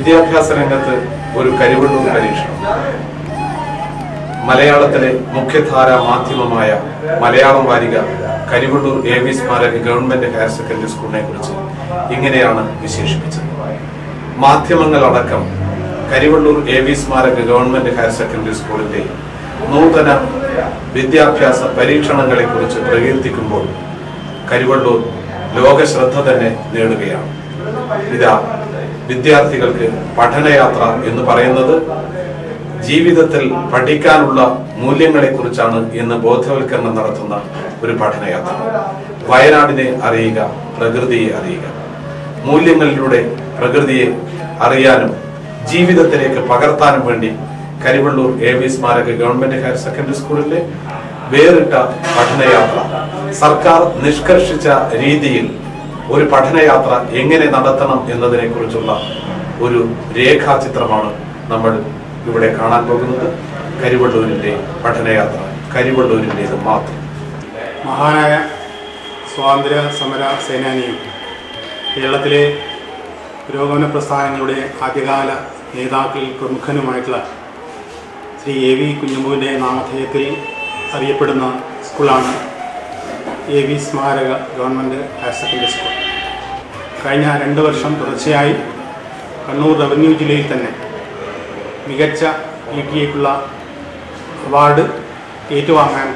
വിദ്യാഭ്യാസ രംഗത്ത് ഒരു കരിവെള്ളൂർ പരീക്ഷണം. മലയാളത്തിലെ മുഖ്യധാര മാധ്യമമായ മലയാളം വാരിക കരിവെള്ളൂർ AV സ്മാരക ഗവൺമെന്റ് ഹയർ സെക്കൻഡറി സ്കൂളിനെ കുറിച്ച് ഇങ്ങനെയാണ് വിശേഷിപ്പിച്ചത്. മാധ്യമങ്ങളടക്കം കരിവെള്ളൂർ AV സ്മാരക ഗവൺമെന്റ് ഹയർ സെക്കൻഡറി സ്കൂളിന്റെ നൂതന വിദ്യാഭ്യാസ പരീക്ഷണങ്ങളെ കുറിച്ച് പ്രകീർത്തിക്കുമ്പോൾ കരിവെള്ളൂർ ലോകശ്രദ്ധ തന്നെ നേടുകയാണ്. ഇതാ, വിദ്യാർത്ഥികൾക്ക് പഠനയാത്ര എന്ന് പറയുന്നത് ജീവിതത്തിൽ പഠിക്കാനുള്ള മൂല്യങ്ങളെ കുറിച്ചാണ് എന്ന് ബോധവൽക്കരണം നടത്തുന്ന ഒരു പഠനയാത്ര. വയനാടിനെ അറിയുക, പ്രകൃതിയെ അറിയുക. മൂല്യങ്ങളിലൂടെ പ്രകൃതിയെ അറിയാനും ജീവിതത്തിലേക്ക് പകർത്താനും വേണ്ടി കരിവെള്ളൂർ AV സ്മാരക ഗവൺമെന്റ് ഹയർ സെക്കൻഡറി സ്കൂളിലെ വേറിട്ട പഠനയാത്ര, സർക്കാർ നിഷ്കർഷിച്ച രീതിയിൽ ഒരു പഠനയാത്ര എങ്ങനെ നടത്തണം എന്നതിനെ കുറിച്ചുള്ള ഒരു രേഖാചിത്രമാണ് നമ്മൾ ഇവിടെ കാണാൻ പോകുന്നത്. കരിവെള്ളൂരിന്റെ പഠനയാത്ര, കരിവെള്ളൂരിൻ്റെത് മാത്രം. മഹാനായ സ്വാതന്ത്ര്യ സമര സേനാനിയും കേരളത്തിലെ പുരോഗമന പ്രസ്ഥാനങ്ങളുടെ ആദ്യകാല നേതാക്കളിൽ പ്രമുഖനുമായിട്ടുള്ള ശ്രീ AV കുഞ്ഞമ്പുവിൻ്റെ നാമധേയത്തിൽ അറിയപ്പെടുന്ന സ്കൂളാണ് AV സ്മാരക ഗവൺമെൻറ് ഹയർ സെക്കൻഡറി സ്കൂൾ. കഴിഞ്ഞ 2 വർഷം തുടർച്ചയായി കണ്ണൂർ റവന്യൂ ജില്ലയിൽ തന്നെ മികച്ച PTA അവാർഡ് ഏറ്റുവാങ്ങാൻ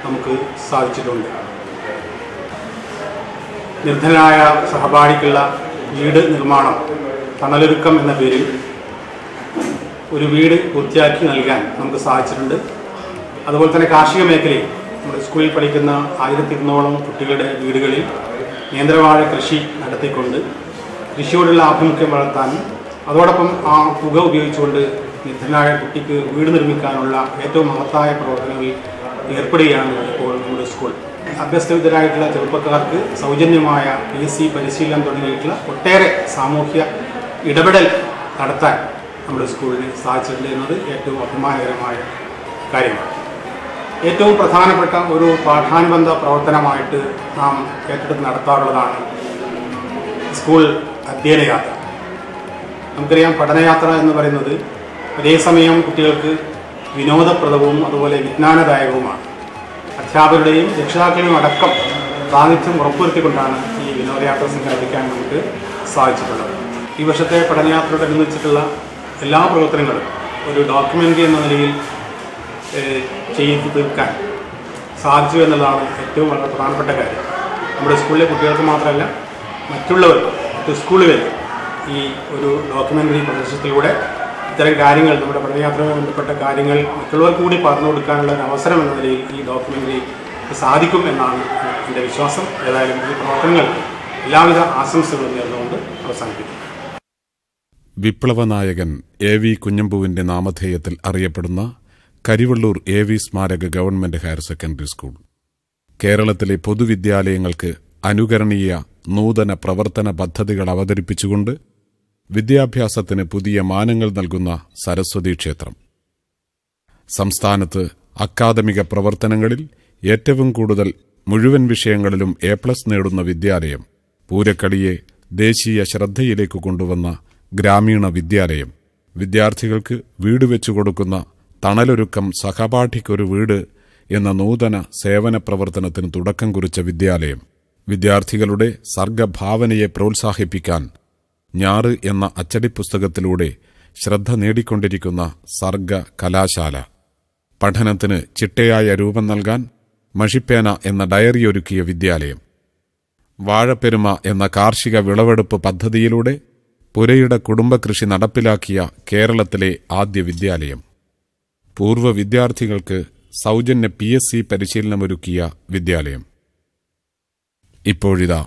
നമുക്ക് സാധിച്ചിട്ടുണ്ട്. നിർധനരായ സഹപാഠിക്കുള്ള വീട് നിർമ്മാണം തണലൊരുക്കം എന്ന പേരിൽ ഒരു വീട് പൂർത്തിയാക്കി നൽകാൻ നമുക്ക് സാധിച്ചിട്ടുണ്ട്. അതുപോലെ തന്നെ കാർഷിക മേഖലയിൽ നമ്മുടെ സ്കൂളിൽ പഠിക്കുന്ന 1200ഓളം കുട്ടികളുടെ വീടുകളിൽ നേന്ത്രവാഴ കൃഷി നടത്തിക്കൊണ്ട് കൃഷിയോടുള്ള ആഭിമുഖ്യം വളർത്താനും അതോടൊപ്പം ആ തുക ഉപയോഗിച്ചുകൊണ്ട് നിർധനായ കുട്ടിക്ക് വീട് നിർമ്മിക്കാനുള്ള ഏറ്റവും മഹത്തായ പ്രവർത്തനങ്ങളിൽ ഏർപ്പെടുകയാണ് ഇപ്പോൾ നമ്മുടെ സ്കൂൾ. അഭ്യസ്തവിദ്യരായിട്ടുള്ള ചെറുപ്പക്കാർക്ക് സൗജന്യമായ PSC പരിശീലനം തുടങ്ങിയിട്ടുള്ള ഒട്ടേറെ സാമൂഹ്യ ഇടപെടൽ നടത്താൻ നമ്മുടെ സ്കൂളിന് സാധിച്ചിട്ടുണ്ട് എന്നത് ഏറ്റവും അഭിമാനകരമായ കാര്യമാണ്. ഏറ്റവും പ്രധാനപ്പെട്ട ഒരു പാഠാനുബന്ധ പ്രവർത്തനമായിട്ട് നാം ഏറ്റെടുത്ത് നടത്താറുള്ളതാണ് സ്കൂൾ അധ്യയനയാത്ര. നമുക്കറിയാം, പഠനയാത്ര എന്ന് പറയുന്നത് അതേസമയം കുട്ടികൾക്ക് വിനോദപ്രദവും അതുപോലെ വിജ്ഞാനദായകവുമാണ്. അധ്യാപകരുടെയും രക്ഷിതാക്കളുടെയും അടക്കം സാന്നിധ്യം ഉറപ്പുവരുത്തിക്കൊണ്ടാണ് ഈ വിനോദയാത്ര സംഘടിപ്പിക്കാൻ നമുക്ക് സാധിച്ചിട്ടുള്ളത്. ഈ വർഷത്തെ പഠനയാത്രയോടനുബന്ധിച്ചിട്ടുള്ള എല്ലാ പ്രവർത്തനങ്ങളും ഒരു ഡോക്യുമെൻ്ററി എന്ന നിലയിൽ ചെയ്തു തീർക്കാൻ സാധിച്ചു എന്നുള്ളതാണ് ഏറ്റവും വളരെ പ്രധാനപ്പെട്ട കാര്യം. നമ്മുടെ സ്കൂളിലെ കുട്ടികൾക്ക് മാത്രമല്ല, മറ്റു സ്കൂളുകളിൽ ഈ ഒരു ഡോക്യുമെൻ്ററി പ്രദർശനത്തിലൂടെ ഇത്തരം കാര്യങ്ങൾ, നമ്മുടെ പഠനയാത്രയുമായി ബന്ധപ്പെട്ട കാര്യങ്ങൾ മറ്റുള്ളവർക്ക് കൂടി പറഞ്ഞു കൊടുക്കാനുള്ള ഒരു അവസരം എന്ന നിലയിൽ ഈ ഡോക്യുമെൻ്ററി സാധിക്കും എന്നാണ് എൻ്റെ വിശ്വാസം. ഏതായാലും ഈ പ്രവർത്തനങ്ങൾക്ക് എല്ലാവിധ ആശംസകളും നേർന്നുകൊണ്ട് അവസാനിപ്പിക്കും. വിപ്ലവ നായകൻ AV കുഞ്ഞമ്പുവിന്റെ നാമധേയത്തിൽ അറിയപ്പെടുന്ന കരിവെള്ളൂർ AV സ്മാരക ഗവൺമെന്റ് ഹയർ സെക്കൻഡറി സ്കൂൾ കേരളത്തിലെ പൊതുവിദ്യാലയങ്ങൾക്ക് അനുകരണീയ നൂതന പ്രവർത്തന പദ്ധതികൾ അവതരിപ്പിച്ചുകൊണ്ട് വിദ്യാഭ്യാസത്തിന് പുതിയ മാനങ്ങൾ നൽകുന്ന സരസ്വതി ക്ഷേത്രം. സംസ്ഥാനത്ത് അക്കാദമിക പ്രവർത്തനങ്ങളിൽ ഏറ്റവും കൂടുതൽ മുഴുവൻ വിഷയങ്ങളിലും A+ നേടുന്ന വിദ്യാലയം, പൂരക്കളിയെ ദേശീയ ശ്രദ്ധയിലേക്ക് കൊണ്ടുവന്ന ഗ്രാമീണ വിദ്യാലയം, വിദ്യാർത്ഥികൾക്ക് വീട് വെച്ചുകൊടുക്കുന്ന തണലൊരുക്കം സഹപാഠിക്കൊരു വീട് എന്ന നൂതന സേവന പ്രവർത്തനത്തിന് തുടക്കം കുറിച്ച വിദ്യാലയം, വിദ്യാർത്ഥികളുടെ സർഗഭാവനയെ പ്രോത്സാഹിപ്പിക്കാൻ ഞാറ് എന്ന അച്ചടിപ്പുസ്തകത്തിലൂടെ ശ്രദ്ധ നേടിക്കൊണ്ടിരിക്കുന്ന സർഗ കലാശാല, പഠനത്തിന് ചിട്ടയായ രൂപം നൽകാൻ മഷിപ്പേന എന്ന ഡയറി ഒരുക്കിയ വിദ്യാലയം, വാഴപ്പെരുമ എന്ന കാർഷിക വിളവെടുപ്പ് പദ്ധതിയിലൂടെ പുരയിട കുടുംബകൃഷി നടപ്പിലാക്കിയ കേരളത്തിലെ ആദ്യ വിദ്യാലയം, പൂർവ്വ വിദ്യാർത്ഥികൾക്ക് സൗജന്യ PSC പരിശീലനമൊരുക്കിയ വിദ്യാലയം. ഇപ്പോഴിതാ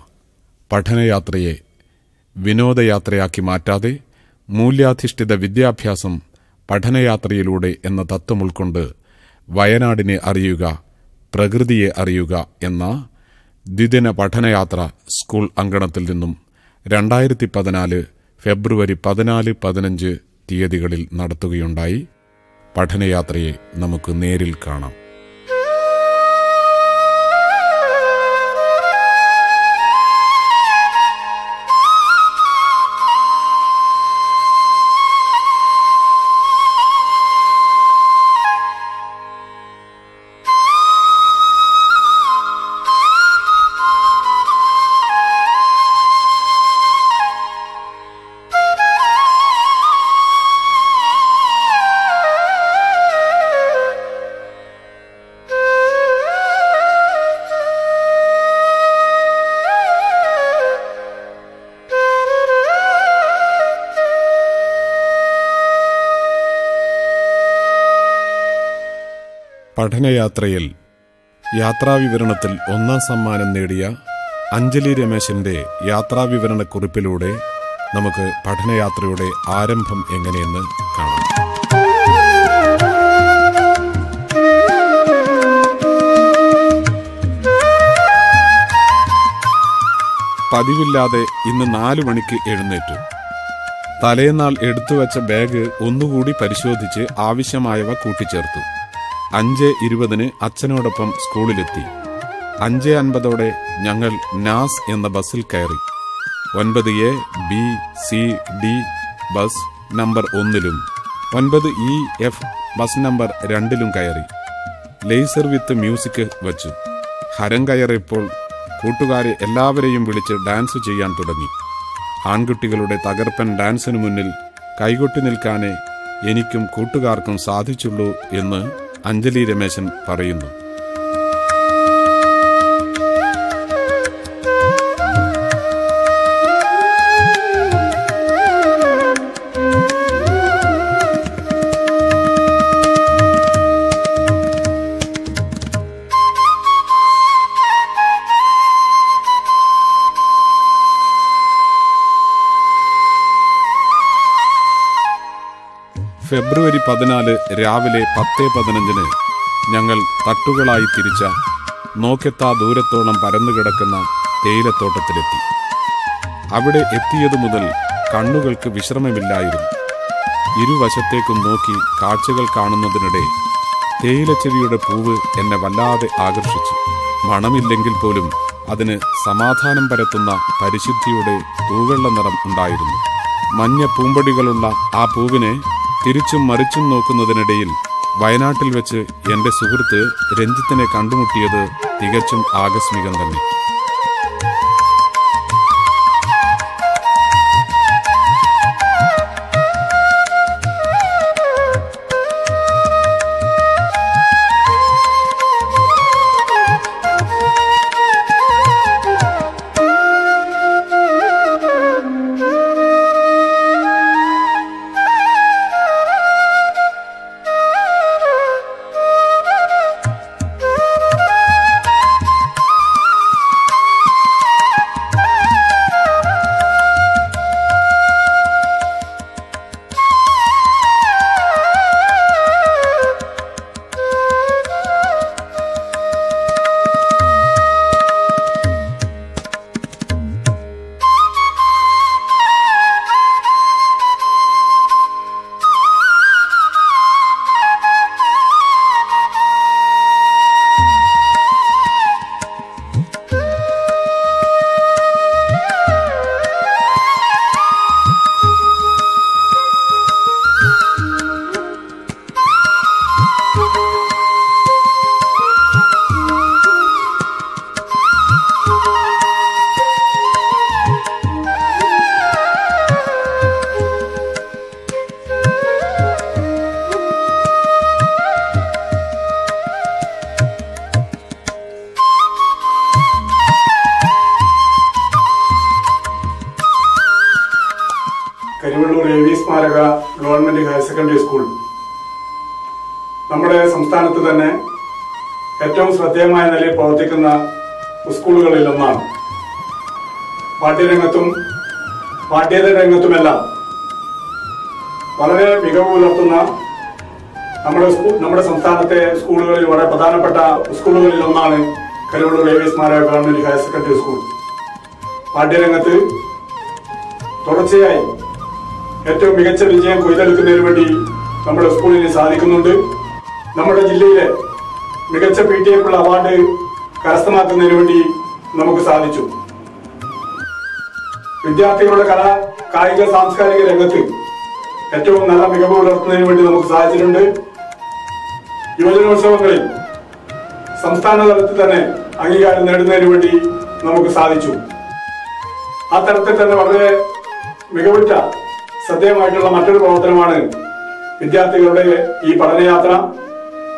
പഠനയാത്രയെ വിനോദയാത്രയാക്കി മാറ്റാതെ മൂല്യാധിഷ്ഠിത വിദ്യാഭ്യാസം പഠനയാത്രയിലൂടെ എന്ന തത്വം ഉൾക്കൊണ്ട് വയനാടിനെ അറിയുക, പ്രകൃതിയെ അറിയുക എന്ന ദ്വിദിന പഠനയാത്ര സ്കൂൾ അങ്കണത്തിൽ നിന്നും 2014 ഫെബ്രുവരി 14-15 തീയതികളിൽ നടത്തുകയുണ്ടായി. പഠനയാത്രയെ നമുക്ക് നേരിൽ കാണാം. പഠനയാത്രയിൽ യാത്രാവിവരണത്തിൽ 1ാം സമ്മാനം നേടിയ അഞ്ജലി രമേശിന്റെ യാത്രാവിവരണക്കുറിപ്പിലൂടെ നമുക്ക് പഠനയാത്രയുടെ ആരംഭം എങ്ങനെയെന്ന് കാണാം. പതിവില്ലാതെ ഇന്ന് 4 മണിക്ക് എഴുന്നേറ്റു. തലേന്നാൾ എടുത്തുവച്ച ബാഗ് ഒന്നുകൂടി പരിശോധിച്ച് ആവശ്യമായവ കൂട്ടിച്ചേർത്തു. 5:20 അച്ഛനോടൊപ്പം സ്കൂളിലെത്തി. 5:50 ഞങ്ങൾ നാസ് എന്ന ബസ്സിൽ കയറി. 9A, B, C, D bus number 1-ലും 9E, F ബസ് നമ്പർ 2-ലും കയറി. ലേസർ വിത്ത് മ്യൂസിക് വച്ചു. ഹരം കയറിയപ്പോൾ കൂട്ടുകാരെ എല്ലാവരെയും വിളിച്ച് ഡാൻസ് ചെയ്യാൻ തുടങ്ങി. ആൺകുട്ടികളുടെ തകർപ്പൻ ഡാൻസിനു മുന്നിൽ കൈകൊട്ടി നിൽക്കാനേ എനിക്കും കൂട്ടുകാർക്കും സാധിച്ചുള്ളൂ എന്ന് അഞ്ജലി രമേശൻ പറയുന്നു. ഫെബ്രുവരി 14 രാവിലെ 10:15 ഞങ്ങൾ തട്ടുകളായി തിരിച്ച നോക്കെത്താ ദൂരത്തോളം പരന്നുകിടക്കുന്ന തേയിലത്തോട്ടത്തിലെത്തി. അവിടെ എത്തിയതു മുതൽ കണ്ണുകൾക്ക് വിശ്രമമില്ലായിരുന്നു. ഇരുവശത്തേക്കും നോക്കി കാഴ്ചകൾ കാണുന്നതിനിടെ തേയിലച്ചെടിയുടെ പൂവ് എന്നെ വല്ലാതെ ആകർഷിച്ചു. മണമില്ലെങ്കിൽ പോലും അതിന് സമാധാനം പരത്തുന്ന പരിശുദ്ധിയുടെ തൂവെള്ള നിറം ഉണ്ടായിരുന്നു. മഞ്ഞ പൂമ്പൊടികളുള്ള ആ പൂവിനെ തിരിച്ചും മറിച്ചും നോക്കുന്നതിനിടയിൽ വയനാട്ടിൽ വെച്ച് എന്റെ സുഹൃത്ത് രഞ്ജിത്തിനെ കണ്ടുമുട്ടിയത് തികച്ചും ആകസ്മികം തന്നെ. കരിവള്ളൂർ AV സ്മാരക ഗവൺമെന്റ് ഹയർ സെക്കൻഡറി സ്കൂൾ നമ്മുടെ സംസ്ഥാനത്ത് തന്നെ ഏറ്റവും ശ്രദ്ധേയമായ നിലയിൽ പ്രവർത്തിക്കുന്ന സ്കൂളുകളിൽ ഒന്നാണ്. പാഠ്യരംഗത്തും പാഠ്യേതര രംഗത്തുമെല്ലാം വളരെ മികവ് പുലർത്തുന്ന നമ്മുടെ സംസ്ഥാനത്തെ സ്കൂളുകളിൽ വളരെ പ്രധാനപ്പെട്ട സ്കൂളുകളിൽ ഒന്നാണ് കരിവള്ളൂർ AV സ്മാരക ഗവൺമെന്റ് ഹയർ സെക്കൻഡറി സ്കൂൾ. പാഠ്യരംഗത്ത് തുടർച്ചയായി ഏറ്റവും മികച്ച വിജയം കൊയ്തെടുക്കുന്നതിന് വേണ്ടി നമ്മുടെ സ്കൂളിന് സാധിക്കുന്നുണ്ട്. നമ്മുടെ ജില്ലയിലെ മികച്ച PTA അവാർഡ് കരസ്ഥമാക്കുന്നതിന് വേണ്ടി നമുക്ക് സാധിച്ചു. വിദ്യാർത്ഥികളുടെ കലാ കായിക സാംസ്കാരിക രംഗത്ത് ഏറ്റവും നല്ല മികവ് പുലർത്തുന്നതിന് വേണ്ടി നമുക്ക് സാധിച്ചിട്ടുണ്ട്. യുവജനോത്സവങ്ങളിൽ സംസ്ഥാന തലത്തിൽ തന്നെ അംഗീകാരം നേടുന്നതിന് വേണ്ടി നമുക്ക് സാധിച്ചു. ആ തരത്തിൽ തന്നെ വളരെ മികവുറ്റ ശ്രദ്ധേയമായിട്ടുള്ള മറ്റൊരു പ്രവർത്തനമാണ് വിദ്യാർത്ഥികളുടെ ഈ പഠനയാത്ര.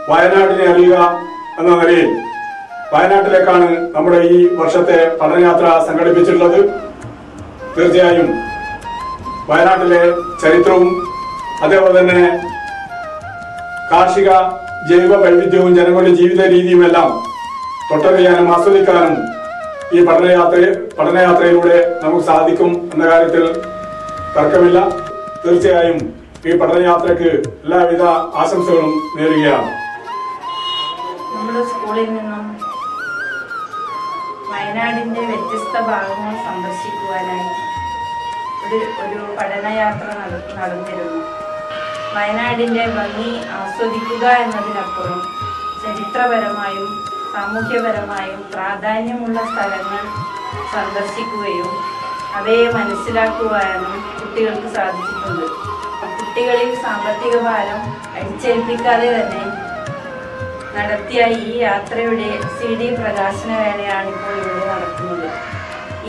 വയനാടിനെ അറിയുക എന്ന നിലയിൽ വയനാട്ടിലേക്കാണ് നമ്മുടെ ഈ വർഷത്തെ പഠനയാത്ര സംഘടിപ്പിച്ചിട്ടുള്ളത്. തീർച്ചയായും വയനാട്ടിലെ ചരിത്രവും അതേപോലെ തന്നെ കാർഷിക ജൈവ വൈവിധ്യവും ജനങ്ങളുടെ ജീവിത രീതിയുമെല്ലാം തൊട്ടറിയാനും ആസ്വദിക്കാനും ഈ പഠനയാത്രയിലൂടെ നമുക്ക് സാധിക്കും എന്ന കാര്യത്തിൽ തർക്കമില്ല. തീർച്ചയായും ഈ പഠനയാത്രയ്ക്ക് എല്ലാവിധ ആശംസകളും നേരുകയാണ്. നമ്മുടെ സ്കൂളിൽ നിന്നും വയനാടിന്റെ വ്യത്യസ്ത ഭാഗങ്ങൾ സന്ദർശിക്കുവാനായി ഒരു പഠനയാത്ര നടന്നിരുന്നു. വയനാടിന്റെ ഭംഗി ആസ്വദിക്കുക എന്നതിനപ്പുറം ചരിത്രപരമായും സാമൂഹ്യപരമായും പ്രാധാന്യമുള്ള സ്ഥലങ്ങൾ സന്ദർശിക്കുകയും അവയെ മനസ്സിലാക്കുവാനും കുട്ടികൾക്ക് സാധിച്ചിട്ടുണ്ട്. കുട്ടികളിൽ സാമ്പത്തിക ഭാരം അടിച്ചേൽപ്പിക്കാതെ തന്നെ നടത്തിയ ഈ യാത്രയുടെ CD പ്രകാശന വേളയാണ് ഇപ്പോൾ ഇവിടെ നടക്കുന്നത്.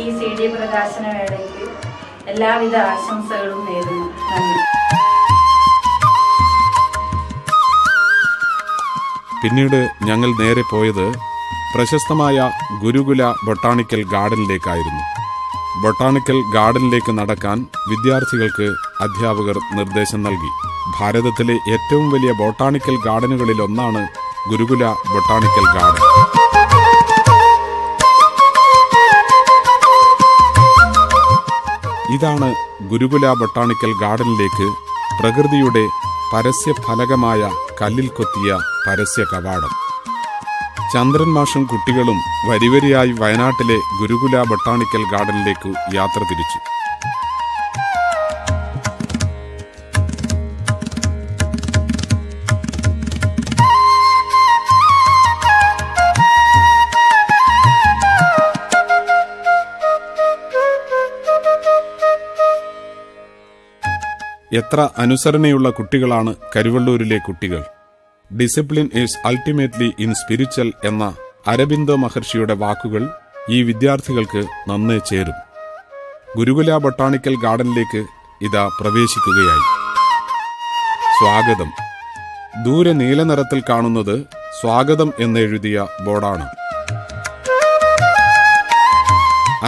ഈ CD പ്രകാശന വേളയ്ക്ക് എല്ലാവിധ ആശംസകളും നേരുന്നു. നന്ദി. പിന്നീട് ഞങ്ങൾ നേരെ പോയത് പ്രശസ്തമായ ഗുരുകുല ബൊട്ടാണിക്കൽ ഗാർഡനിലേക്കായിരുന്നു. ബൊട്ടാണിക്കൽ ഗാർഡനിലേക്ക് നടക്കാൻ വിദ്യാർത്ഥികൾക്ക് അധ്യാപകർ നിർദ്ദേശം നൽകി. ഭാരതത്തിലെ ഏറ്റവും വലിയ ബൊട്ടാണിക്കൽ ഗാർഡനുകളിൽ ഒന്നാണ് ഗുരുകുല ബൊട്ടാണിക്കൽ ഗാർഡൻ. ഇതാണ് ഗുരുകുല ബൊട്ടാണിക്കൽ ഗാർഡനിലേക്ക് പ്രകൃതിയുടെ പരസ്യഫലകമായ കല്ലിൽ കൊത്തിയ പരസ്യ കവാടം. ചന്ദ്രൻ മാഷും കുട്ടികളും വരിവരിയായി വയനാട്ടിലെ ഗുരുകുല ബൊട്ടാണിക്കൽ ഗാർഡനിലേക്ക് യാത്ര തിരിച്ചു. എത്ര അനുസരണയുള്ള കുട്ടികളാണ് കരുവള്ളൂരിലെ കുട്ടികൾ. Discipline is ultimately in spiritual എന്ന അരബിന്ദോ മഹർഷിയുടെ വാക്കുകൾ ഈ വിദ്യാർത്ഥികൾക്ക് നന്നേ ചേരും. ഗുരുകുല ബൊട്ടാണിക്കൽ ഗാർഡനിലേക്ക് ഇതാ പ്രവേശിക്കുകയായി. സ്വാഗതം. ദൂരെ നീല നിറത്തിൽ കാണുന്നത് സ്വാഗതം എന്നെഴുതിയ ബോർഡാണ്.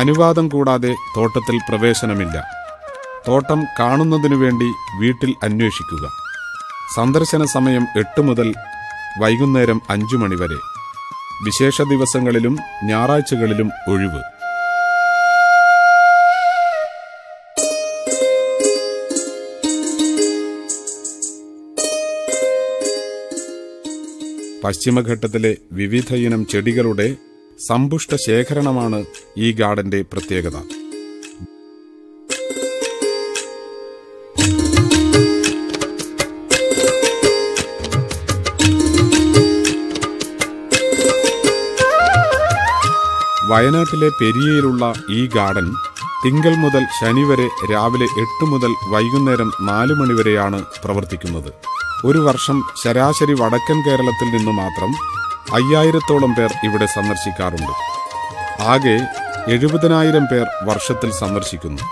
അനുവാദം കൂടാതെ തോട്ടത്തിൽ പ്രവേശനമില്ല. തോട്ടം കാണുന്നതിനു വേണ്ടി വീട്ടിൽ അന്വേഷിക്കുക. സന്ദർശന സമയം 8 മുതൽ വൈകുന്നേരം 5 മണി വരെ. വിശേഷ ദിവസങ്ങളിലും ഞായറാഴ്ചകളിലും ഒഴിവ്. പശ്ചിമഘട്ടത്തിലെ വിവിധയിനം ചെടികളുടെ സമ്പുഷ്ട ശേഖരണമാണ് ഈ ഗാർഡന്റെ പ്രത്യേകത. വയനാട്ടിലെ പെരിയയിലുള്ള ഈ ഗാർഡൻ തിങ്കൾ മുതൽ ശനി വരെ രാവിലെ 8 മുതൽ വൈകുന്നേരം 4 മണിവരെയാണ് പ്രവർത്തിക്കുന്നത്. ഒരു വർഷം ശരാശരി വടക്കൻ കേരളത്തിൽ നിന്നു മാത്രം 5000-ഓളം പേർ ഇവിടെ സന്ദർശിക്കാറുണ്ട്. ആകെ 70,000 പേർ വർഷത്തിൽ സന്ദർശിക്കുന്നു.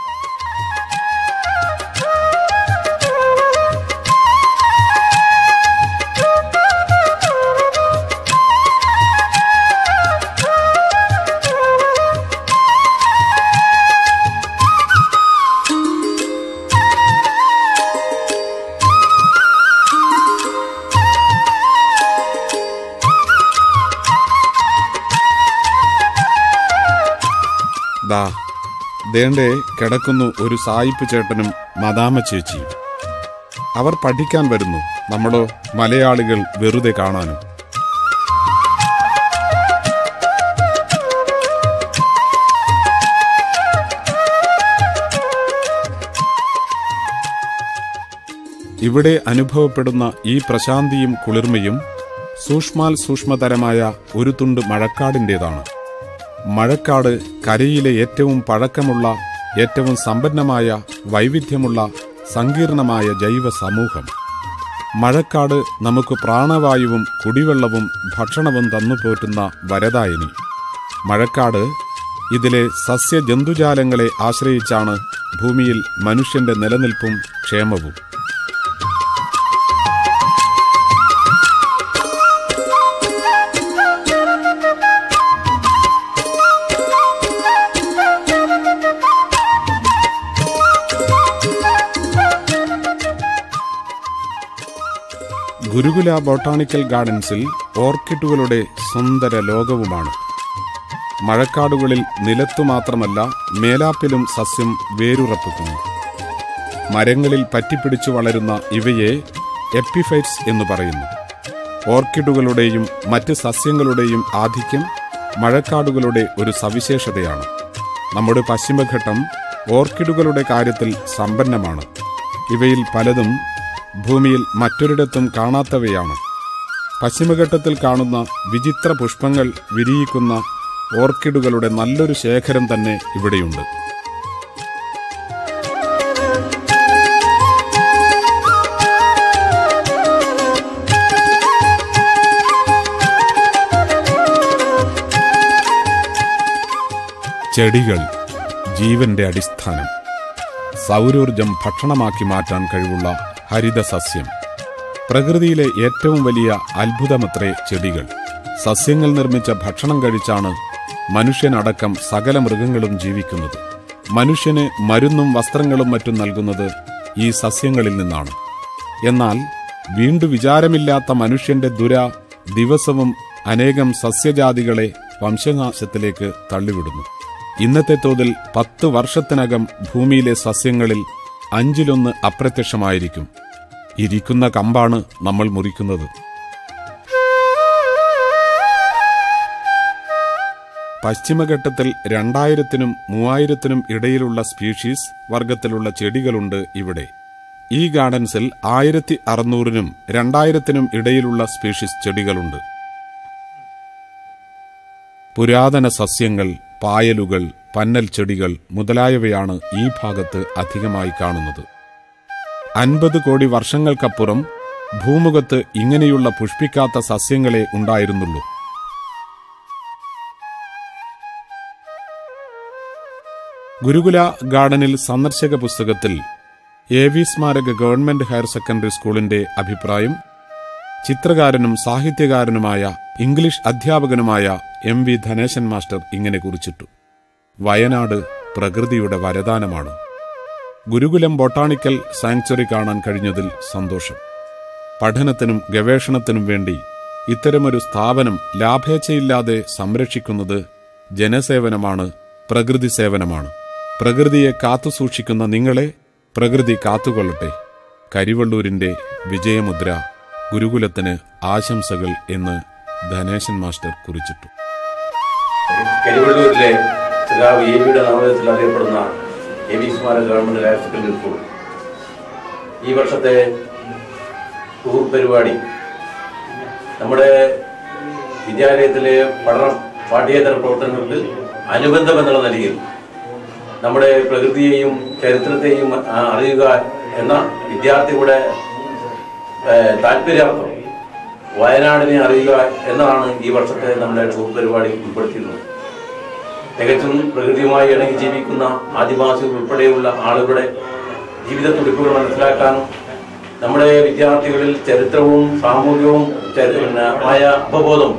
ദേണ്ടേ കിടക്കുന്നു ഒരു സായിപ്പ് ചേട്ടനും മദാമ ചേച്ചിയും. അവർ പഠിക്കാൻ വരുന്നു, നമ്മളോ മലയാളികൾ വെറുതെ കാണാനും. ഇവിടെ അനുഭവപ്പെടുന്ന ഈ പ്രശാന്തിയും കുളിർമയും സൂക്ഷ്മതരമായ ഒരു തുണ്ട് മഴക്കാടിൻ്റെതാണ്. മഴക്കാട് കരയിലെ ഏറ്റവും പഴക്കമുള്ള, ഏറ്റവും സമ്പന്നമായ, വൈവിധ്യമുള്ള, സങ്കീർണമായ ജൈവ സമൂഹം. മഴക്കാട് നമുക്ക് പ്രാണവായുവും കുടിവെള്ളവും ഭക്ഷണവും തന്നുപോറ്റുന്ന വരദായിനി. മഴക്കാട് ഇതിലെ സസ്യജന്തുജാലങ്ങളെ ആശ്രയിച്ചാണ് ഭൂമിയിൽ മനുഷ്യന്റെ നിലനിൽപ്പും ക്ഷേമവും. ഗുരുകുല ബൊട്ടാണിക്കൽ ഗാർഡൻസിൽ ഓർക്കിഡുകളുടെ സുന്ദര ലോകവുമാണ്. മഴക്കാടുകളിൽ നിലത്തു മാത്രമല്ല മേലാപ്പിലും സസ്യം വേരുറപ്പിക്കുന്നു. മരങ്ങളിൽ പറ്റിപ്പിടിച്ചു വളരുന്ന ഇവയെ എപ്പിഫൈറ്റ്സ് എന്നു പറയുന്നു. ഓർക്കിഡുകളുടെയും മറ്റ് സസ്യങ്ങളുടെയും ആധിക്യം മഴക്കാടുകളുടെ ഒരു സവിശേഷതയാണ്. നമ്മുടെ പശ്ചിമഘട്ടം ഓർക്കിഡുകളുടെ കാര്യത്തിൽ സമ്പന്നമാണ്. ഇവയിൽ പലതും ഭൂമിയിൽ മറ്റൊരിടത്തും കാണാത്തവയാണ്. പശ്ചിമഘട്ടത്തിൽ കാണുന്ന വിചിത്ര പുഷ്പങ്ങൾ വിരിയിക്കുന്ന ഓർക്കിഡുകളുടെ നല്ലൊരു ശേഖരം തന്നെ ഇവിടെയുണ്ട്. ചെടികൾ ജീവന്റെ അടിസ്ഥാനം. സൗരോർജം ഭക്ഷണമാക്കി മാറ്റാൻ കഴിവുള്ള ഹരിതസസ്യം. പ്രകൃതിയിലെ ഏറ്റവും വലിയ അത്ഭുതമത്രേ ചെടികൾ. സസ്യങ്ങൾ നിർമ്മിച്ച ഭക്ഷണം കഴിച്ചാണ് മനുഷ്യനടക്കം സകല മൃഗങ്ങളും ജീവിക്കുന്നത്. മനുഷ്യന് മരുന്നും വസ്ത്രങ്ങളും മറ്റും നൽകുന്നത് ഈ സസ്യങ്ങളിൽ നിന്നാണ്. എന്നാൽ വീണ്ടു വിചാരമില്ലാത്ത മനുഷ്യന്റെ ദിവസവും അനേകം സസ്യജാതികളെ വംശനാശത്തിലേക്ക് തള്ളിവിടുന്നു. ഇന്നത്തെ തോതിൽ 10 വർഷത്തിനകം ഭൂമിയിലെ സസ്യങ്ങളിൽ 1/5 അപ്രത്യക്ഷമായിരിക്കും. ഇരിക്കുന്ന കമ്പാണ് നമ്മൾ മുറിക്കുന്നത്. പശ്ചിമഘട്ടത്തിൽ 2000-നും 3000-നും ഇടയിലുള്ള സ്പീഷീസ് വർഗത്തിലുള്ള ചെടികളുണ്ട് ഇവിടെ. ഈ ഗാർഡൻസിൽ 1600-നും 2000-നും ഇടയിലുള്ള സ്പീഷീസ് ചെടികളുണ്ട്. പുരാതന സസ്യങ്ങൾ, പായലുകൾ, പന്നൽ ചെടികൾ മുതലായവയാണ് ഈ ഭാഗത്ത് അധികമായി കാണുന്നത്. 50 കോടി വർഷങ്ങൾക്കപ്പുറം ഭൂമുഖത്ത് ഇങ്ങനെയുള്ള പുഷ്പിക്കാത്ത സസ്യങ്ങളെ ഉണ്ടായിരുന്നുള്ളൂ. ഗുരുകുല ഗാർഡനിൽ സന്ദർശക പുസ്തകത്തിൽ AV സ്മാരക ഗവൺമെന്റ് ഹയർ സെക്കൻഡറി സ്കൂളിന്റെ അഭിപ്രായം ചിത്രകാരനും സാഹിത്യകാരനുമായ ഇംഗ്ലീഷ് അധ്യാപകനുമായ MV ധനേശൻ മാസ്റ്റർ ഇങ്ങനെ കുറിച്ചിട്ടു: വയനാട് പ്രകൃതിയുടെ വരദാനമാണ്. ഗുരുകുലം ബൊട്ടാണിക്കൽ സാങ്ച്വറി കാണാൻ കഴിഞ്ഞതിൽ സന്തോഷം. പഠനത്തിനും ഗവേഷണത്തിനും വേണ്ടി ഇത്തരമൊരു സ്ഥാപനം ലാഭേച്ഛയില്ലാതെ സംരക്ഷിക്കുന്നത് ജനസേവനമാണ്, പ്രകൃതി സേവനമാണ്. പ്രകൃതിയെ കാത്തുസൂക്ഷിക്കുന്ന നിങ്ങളെ പ്രകൃതി കാത്തുകൊള്ളട്ടെ. കരിവള്ളൂരിന്റെ വിജയമുദ്ര. ഗുരുകുലത്തിന് ആശംസകൾ എന്ന് ധനേശൻ മാസ്റ്റർ കുറിച്ചിട്ടു. കരിവള്ളൂരിലെ സഖാവ് AVയുടെ നാമത്തിൽ അറിയപ്പെടുന്ന AV സ്മാരക ഗവൺമെന്റ് ഹയർ സെക്കൻഡറി സ്കൂൾ ഈ വർഷത്തെ ടൂർ പരിപാടി നമ്മുടെ വിദ്യാലയത്തിലെ പഠനം പാഠ്യേതര പ്രവർത്തനങ്ങൾക്ക് അനുബന്ധം എന്നുള്ള നിലയിൽ നമ്മുടെ പ്രകൃതിയെയും ചരിത്രത്തെയും അറിയുക എന്ന വിദ്യാർത്ഥികളുടെ താല്പര്യാർത്ഥം വയനാടിനെ അറിയുക എന്നതാണ് ഈ വർഷത്തെ നമ്മുടെ ടൂർ പരിപാടി ഉൾപ്പെടുത്തിയിരുന്നത്. തികച്ചും പ്രകൃതിയുമായി ഇണങ്ങി ജീവിക്കുന്ന ആദിവാസികൾ ഉൾപ്പെടെയുള്ള ആളുകളുടെ ജീവിത തുടിപ്പുകൾ മനസ്സിലാക്കാനും നമ്മുടെ വിദ്യാർത്ഥികളിൽ ചരിത്രവും സാമൂഹികവും ആയ അവബോധം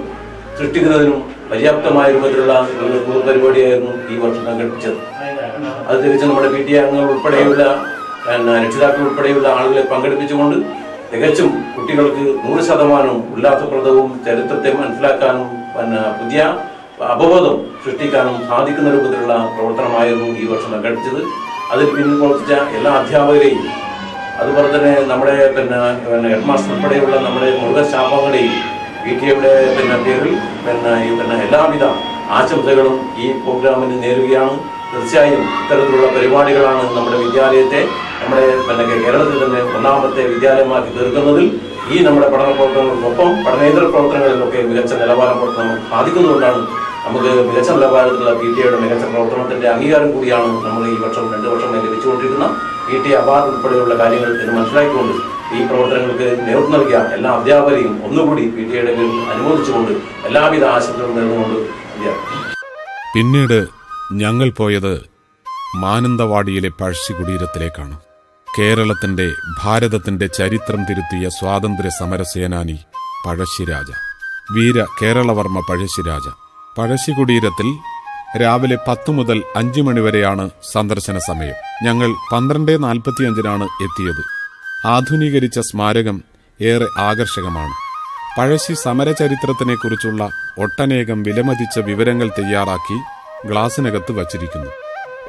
സൃഷ്ടിക്കുന്നതിനും പര്യാപ്തമായ രൂപത്തിലുള്ള ഒരു ടൂർ പരിപാടിയായിരുന്നു ഈ വർഷം സംഘടിപ്പിച്ചത്. അത് തികച്ചും നമ്മുടെ PTA അംഗങ്ങൾ ഉൾപ്പെടെയുള്ള രക്ഷിതാക്കൾ ഉൾപ്പെടെയുള്ള ആളുകളെ പങ്കെടുപ്പിച്ചുകൊണ്ട് തികച്ചും കുട്ടികൾക്ക് 100% ഉല്ലാസപ്രദവും ചരിത്രത്തെ മനസ്സിലാക്കാനും പുതിയ അവബോധം സൃഷ്ടിക്കാനും സാധിക്കുന്ന രൂപത്തിലുള്ള പ്രവർത്തനമായിരുന്നു ഈ വർഷം സംഘടിപ്പിച്ചത്. അതിൽ പിന്നിൽ പ്രവർത്തിച്ച എല്ലാ അധ്യാപകരെയും അതുപോലെ തന്നെ നമ്മുടെ ഹെഡ് മാസ്റ്റർ ഉൾപ്പെടെയുള്ള നമ്മുടെ മുഴുവൻ സ്റ്റാഫുകളെയും PTAയുടെ പേരിൽ എല്ലാവിധ ആശംസകളും ഈ പ്രോഗ്രാമിന് നേരുകയാണ്. തീർച്ചയായും ഇത്തരത്തിലുള്ള പരിപാടികളാണ് നമ്മുടെ വിദ്യാലയത്തെ നമ്മുടെ കേരളത്തിൽ തന്നെ ഒന്നാമത്തെ വിദ്യാലയമാക്കി തീർക്കുന്നതിൽ ഈ നമ്മുടെ പഠന പ്രവർത്തനങ്ങൾക്കൊപ്പം പഠനേതര പ്രവർത്തനങ്ങളിലൊക്കെ മികച്ച നിലവാരം പുറത്താൻ സാധിക്കുന്നതുകൊണ്ടാണ് നമുക്ക് മികച്ച നിലവാരത്തിലുള്ള PTAയുടെ മികച്ച പ്രവർത്തനത്തിന്റെ അംഗീകാരം കൂടിയാണ് നമ്മൾ ഈ വർഷം 2 വർഷമായി ലഭിച്ചുകൊണ്ടിരിക്കുന്ന PTA അവാർഡ് ഉൾപ്പെടെയുള്ള കാര്യങ്ങൾ എന്ന് മനസ്സിലാക്കിക്കൊണ്ട് ഈ പ്രവർത്തനങ്ങൾക്ക് നേതൃത്വം നൽകിയ എല്ലാ അധ്യാപകരെയും ഒന്നുകൂടി PTAയുടെ പേരിൽ അനുമോദിച്ചുകൊണ്ട് എല്ലാവിധ ആശംസകളും നേർന്നുകൊണ്ട് പിന്നീട് ഞങ്ങൾ പോയത് മാനന്തവാടിയിലെ പഴശ്ശികുടീരത്തിലേക്കാണ്. കേരളത്തിന്റെ ഭാരതത്തിന്റെ ചരിത്രം തിരുത്തിയ സ്വാതന്ത്ര്യ സമര സേനാനി പഴശ്ശിരാജ, വീര കേരളവർമ്മ പഴശ്ശിരാജ. പഴശ്ശികുടീരത്തിൽ രാവിലെ 10 മുതൽ 5 മണിവരെയാണ് സന്ദർശന സമയം. ഞങ്ങൾ 12:45 എത്തിയത്. ആധുനീകരിച്ച സ്മാരകം ഏറെ ആകർഷകമാണ്. പഴശ്ശി സമരചരിത്രത്തിനെക്കുറിച്ചുള്ള ഒട്ടനേകം വിലമതിച്ച വിവരങ്ങൾ തയ്യാറാക്കി ഗ്ലാസിനകത്ത് വച്ചിരിക്കുന്നു.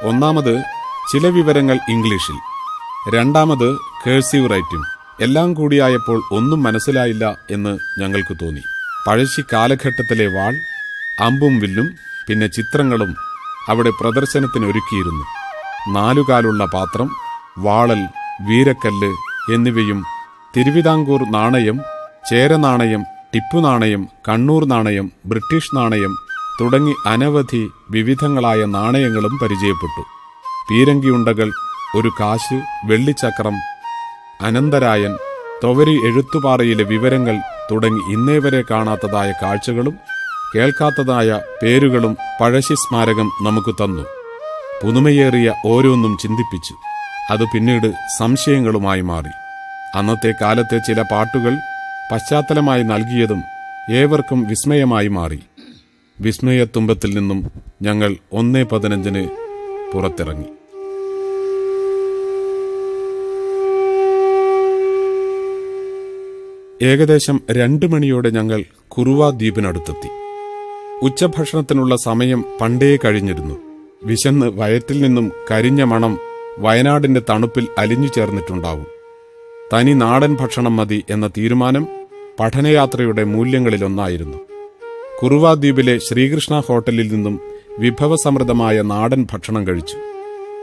ഒന്നാമത് ചില വിവരങ്ങൾ ഇംഗ്ലീഷിൽ, രണ്ടാമത് കേഴ്സീവ് റൈറ്റിംഗ്. എല്ലാം കൂടിയായപ്പോൾ ഒന്നും മനസ്സിലായില്ല എന്ന് ഞങ്ങൾക്ക് തോന്നി. പഴശ്ശി കാലഘട്ടത്തിലെ വാൾ, അമ്പും വില്ലും പിന്നെ ചിത്രങ്ങളും അവിടെ പ്രദർശനത്തിനൊരുക്കിയിരുന്നു. നാലുകാലുള്ള പാത്രം, വാളൽ, വീരക്കല്ല് എന്നിവയും തിരുവിതാംകൂർ നാണയം, ചേര നാണയം, ടിപ്പു നാണയം, കണ്ണൂർ നാണയം, ബ്രിട്ടീഷ് നാണയം തുടങ്ങി അനവധി വിവിധങ്ങളായ നാണയങ്ങളും പരിചയപ്പെട്ടു. പീരങ്കിയുണ്ടകൾ, ഒരു കാശ്, വെള്ളിച്ചക്രം, അനന്തരായൻ, തൊവരി എഴുത്തുപാറയിലെ വിവരങ്ങൾ തുടങ്ങി ഇന്നേവരെ കാണാത്തതായ കാഴ്ചകളും കേൾക്കാത്തതായ പേരുകളും പഴശ്ശി സ്മാരകം നമുക്ക് തന്നു. പുതുമയേറിയ ഓരോന്നും ചിന്തിപ്പിച്ചു. അത് പിന്നീട് സംശയങ്ങളുമായി മാറി. അന്നത്തെ കാലത്തെ ചില പാട്ടുകൾ പശ്ചാത്തലമായി നൽകിയതും ഏവർക്കും വിസ്മയമായി മാറി. വിസ്മയത്തുമ്പത്തിൽ നിന്നും ഞങ്ങൾ 1:15 പുറത്തിറങ്ങി. ഏകദേശം 2 മണിയോടെ ഞങ്ങൾ കുറുവ ദ്വീപിനടുത്തെത്തി. ഉച്ചഭക്ഷണത്തിനുള്ള സമയം പണ്ടേ കഴിഞ്ഞിരുന്നു. വിശന്ന് വയറ്റിൽ നിന്നും കരിഞ്ഞ മണം വയനാടിന്റെ തണുപ്പിൽ അലിഞ്ഞു ചേർന്നിട്ടുണ്ടാവും. തനി നാടൻ ഭക്ഷണം മതി എന്ന തീരുമാനം പഠനയാത്രയുടെ മൂല്യങ്ങളിലൊന്നായിരുന്നു. കുറുവ ദ്വീപിലെ ശ്രീകൃഷ്ണ ഹോട്ടലിൽ നിന്നും വിഭവസമൃദ്ധമായ നാടൻ ഭക്ഷണം കഴിച്ചു.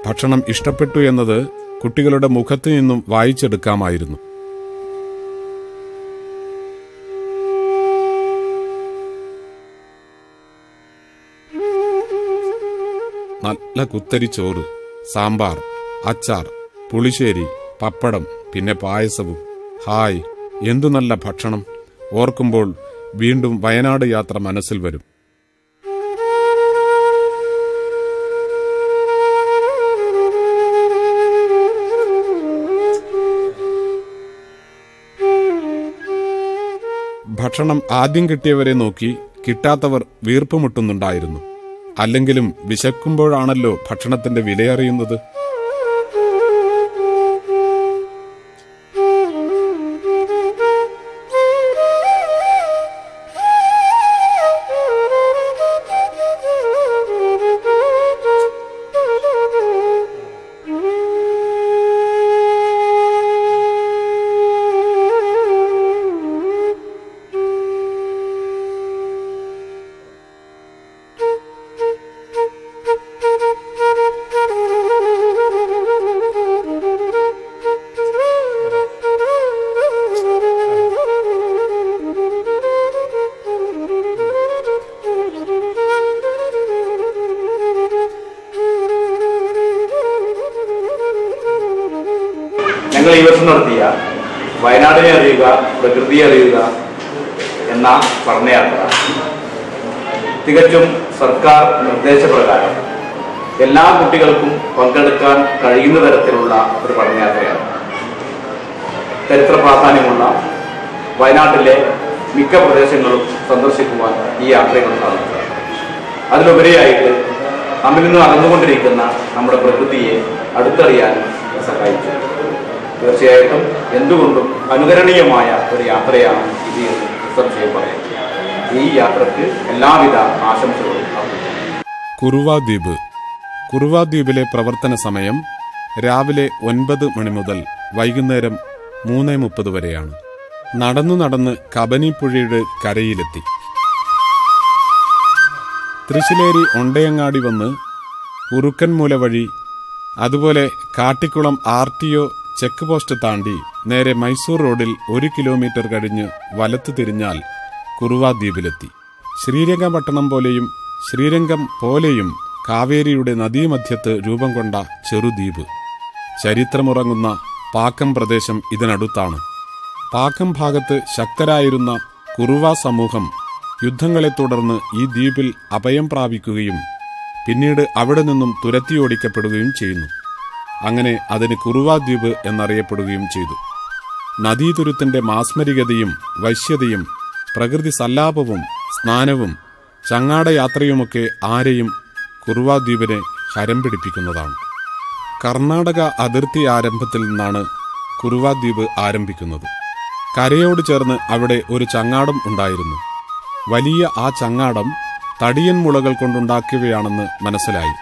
ഭക്ഷണം ഇഷ്ടപ്പെട്ടു എന്നത് കുട്ടികളുടെ മുഖത്തു നിന്നും വായിച്ചെടുക്കാമായിരുന്നു. നല്ല കുത്തരി ചോറ്, സാമ്പാർ, അച്ചാർ, പുളിശ്ശേരി, പപ്പടം, പിന്നെ പായസവും. ഹായ്, എന്തു നല്ല ഭക്ഷണം! ഓർക്കുമ്പോൾ വീണ്ടും വയനാട് യാത്ര മനസ്സിൽ വരും. ഭക്ഷണം ആദ്യം കിട്ടിയവരെ നോക്കി കിട്ടാത്തവർ വീർപ്പുമുട്ടുന്നുണ്ടായിരുന്നു. അല്ലെങ്കിലും വിശക്കുമ്പോഴാണല്ലോ ഭക്ഷണത്തിന്റെ വിലയറിയുന്നത്. ഞങ്ങൾ ഈ വർഷം നടത്തിയ വയനാടിനെ അറിയുക, പ്രകൃതിയെ അറിയുക എന്ന പഠനയാത്ര തികച്ചും സർക്കാർ നിർദ്ദേശപ്രകാരം എല്ലാ കുട്ടികൾക്കും പങ്കെടുക്കാൻ കഴിയുന്ന തരത്തിലുള്ള ഒരു പഠനയാത്രയാണ്. ചരിത്ര പ്രാധാന്യമുള്ള വയനാട്ടിലെ മിക്ക പ്രദേശങ്ങളും സന്ദർശിക്കുവാൻ ഈ യാത്രകൾ സാധിക്കും. അതിലുപരിയായിട്ട് നമ്മിൽ നിന്ന് അകന്നുകൊണ്ടിരിക്കുന്ന നമ്മുടെ പ്രകൃതിയെ അടുത്തറിയാനും സഹായിച്ചു. തീർച്ചയായിട്ടും എന്തുകൊണ്ടും അനുകരണീയമായ ഒരു യാത്രയാണ് ഇത് എന്ന് നിസ്സംശയം പറയാം. ഈ യാത്രയ്ക്ക് എല്ലാവിധ ആശംസകളും. കുറുവ ദ്വീപ്. കുറുവ ദ്വീപിലെ പ്രവർത്തന സമയം രാവിലെ 9 മണി മുതൽ വൈകുന്നേരം 3:30 വരെയാണ്. നടന്ന് കബനിപ്പുഴയുടെ കരയിലെത്തി. തൃശ്ശിലേരി ഒണ്ടയങ്ങാടി വന്ന് കുറുക്കൻമൂല വഴി, അതുപോലെ കാട്ടിക്കുളം RTO ചെക്ക് പോസ്റ്റ് താണ്ടി നേരെ മൈസൂർ റോഡിൽ 1 കിലോമീറ്റർ കഴിഞ്ഞ് വലത്തു തിരിഞ്ഞാൽ കുറുവ ദ്വീപിലെത്തി. ശ്രീരംഗപട്ടണം പോലെയും ശ്രീരംഗം പോലെയും കാവേരിയുടെ നദീമധ്യത്ത് രൂപം കൊണ്ട ചെറുദ്വീപ്. ചരിത്രമുറങ്ങുന്ന പാക്കം പ്രദേശം ഇതിനടുത്താണ്. പാക്കം ഭാഗത്ത് ശക്തരായിരുന്ന കുറുവ സമൂഹം യുദ്ധങ്ങളെ തുടർന്ന് ഈ ദ്വീപിൽ അഭയം പ്രാപിക്കുകയും പിന്നീട് അവിടെ നിന്നും തുരത്തിയോടിക്കപ്പെടുകയും ചെയ്യുന്നു. അങ്ങനെ അതിന് കുറുവ ദ്വീപ് എന്നറിയപ്പെടുകയും ചെയ്തു. നദീതുരുത്തിന്റെ മാസ്മരികതയും വശ്യതയും പ്രകൃതി സല്ലാപവും സ്നാനവും ചങ്ങാടയാത്രയുമൊക്കെ ആരെയും കുറുവ ദ്വീപിനെ ഹരം പിടിപ്പിക്കുന്നതാണ്. കർണാടക അതിർത്തി ആരംഭത്തിൽ നിന്നാണ് കുറുവ ദ്വീപ് ആരംഭിക്കുന്നത്. കരയോട് ചേർന്ന് അവിടെ ഒരു ചങ്ങാടം ഉണ്ടായിരുന്നു. വലിയ ആ ചങ്ങാടം തടിയൻ മുളകൾ കൊണ്ടുണ്ടാക്കിയവയാണെന്ന് മനസ്സിലായി.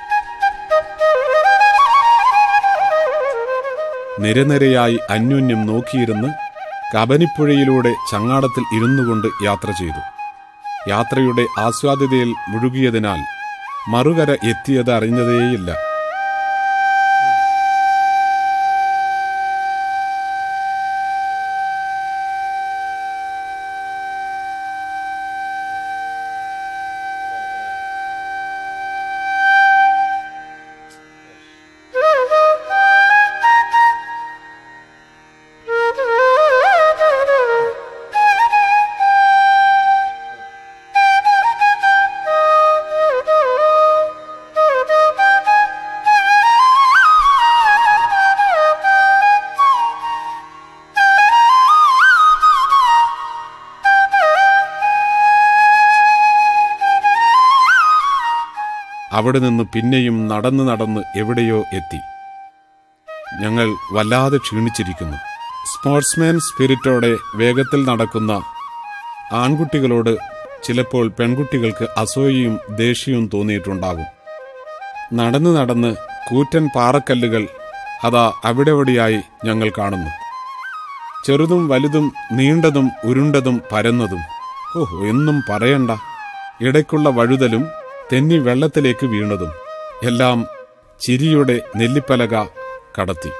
നിരനിരയായി അന്യോന്യം നോക്കിയിരുന്ന് കബനിപ്പുഴയിലൂടെ ചങ്ങാടത്തിൽ ഇരുന്നുകൊണ്ട് യാത്ര ചെയ്തു. യാത്രയുടെ ആസ്വാദ്യതയിൽ മുഴുകിയതിനാൽ മറുകര എത്തിയത് അറിഞ്ഞതേയില്ല. അവിടെ നിന്ന് പിന്നെയും നടന്ന് എവിടെയോ എത്തി. ഞങ്ങൾ വല്ലാതെ ക്ഷീണിച്ചിരിക്കുന്നു. സ്പോർട്സ്മാൻ സ്പിരിറ്റോടെ വേഗത്തിൽ നടക്കുന്ന ആൺകുട്ടികളോട് ചിലപ്പോൾ പെൺകുട്ടികൾക്ക് അസൂയയും ദേഷ്യവും തോന്നിയിട്ടുണ്ടാകും. നടന്ന് കൂറ്റൻ പാറക്കല്ലുകൾ അതാ അവിടെവിടെയായി ഞങ്ങൾ കാണുന്നു. ചെറുതും വലുതും നീണ്ടതും ഉരുണ്ടതും പരന്നതും. ഓഹോ, എന്നും പറയണ്ട. ഇടയ്ക്കുള്ള വഴുതലും തെന്നി വെള്ളത്തിലേക്ക് വീണതും എല്ലാം ചിരിയുടെ നെല്ലിപ്പലക കടത്തി.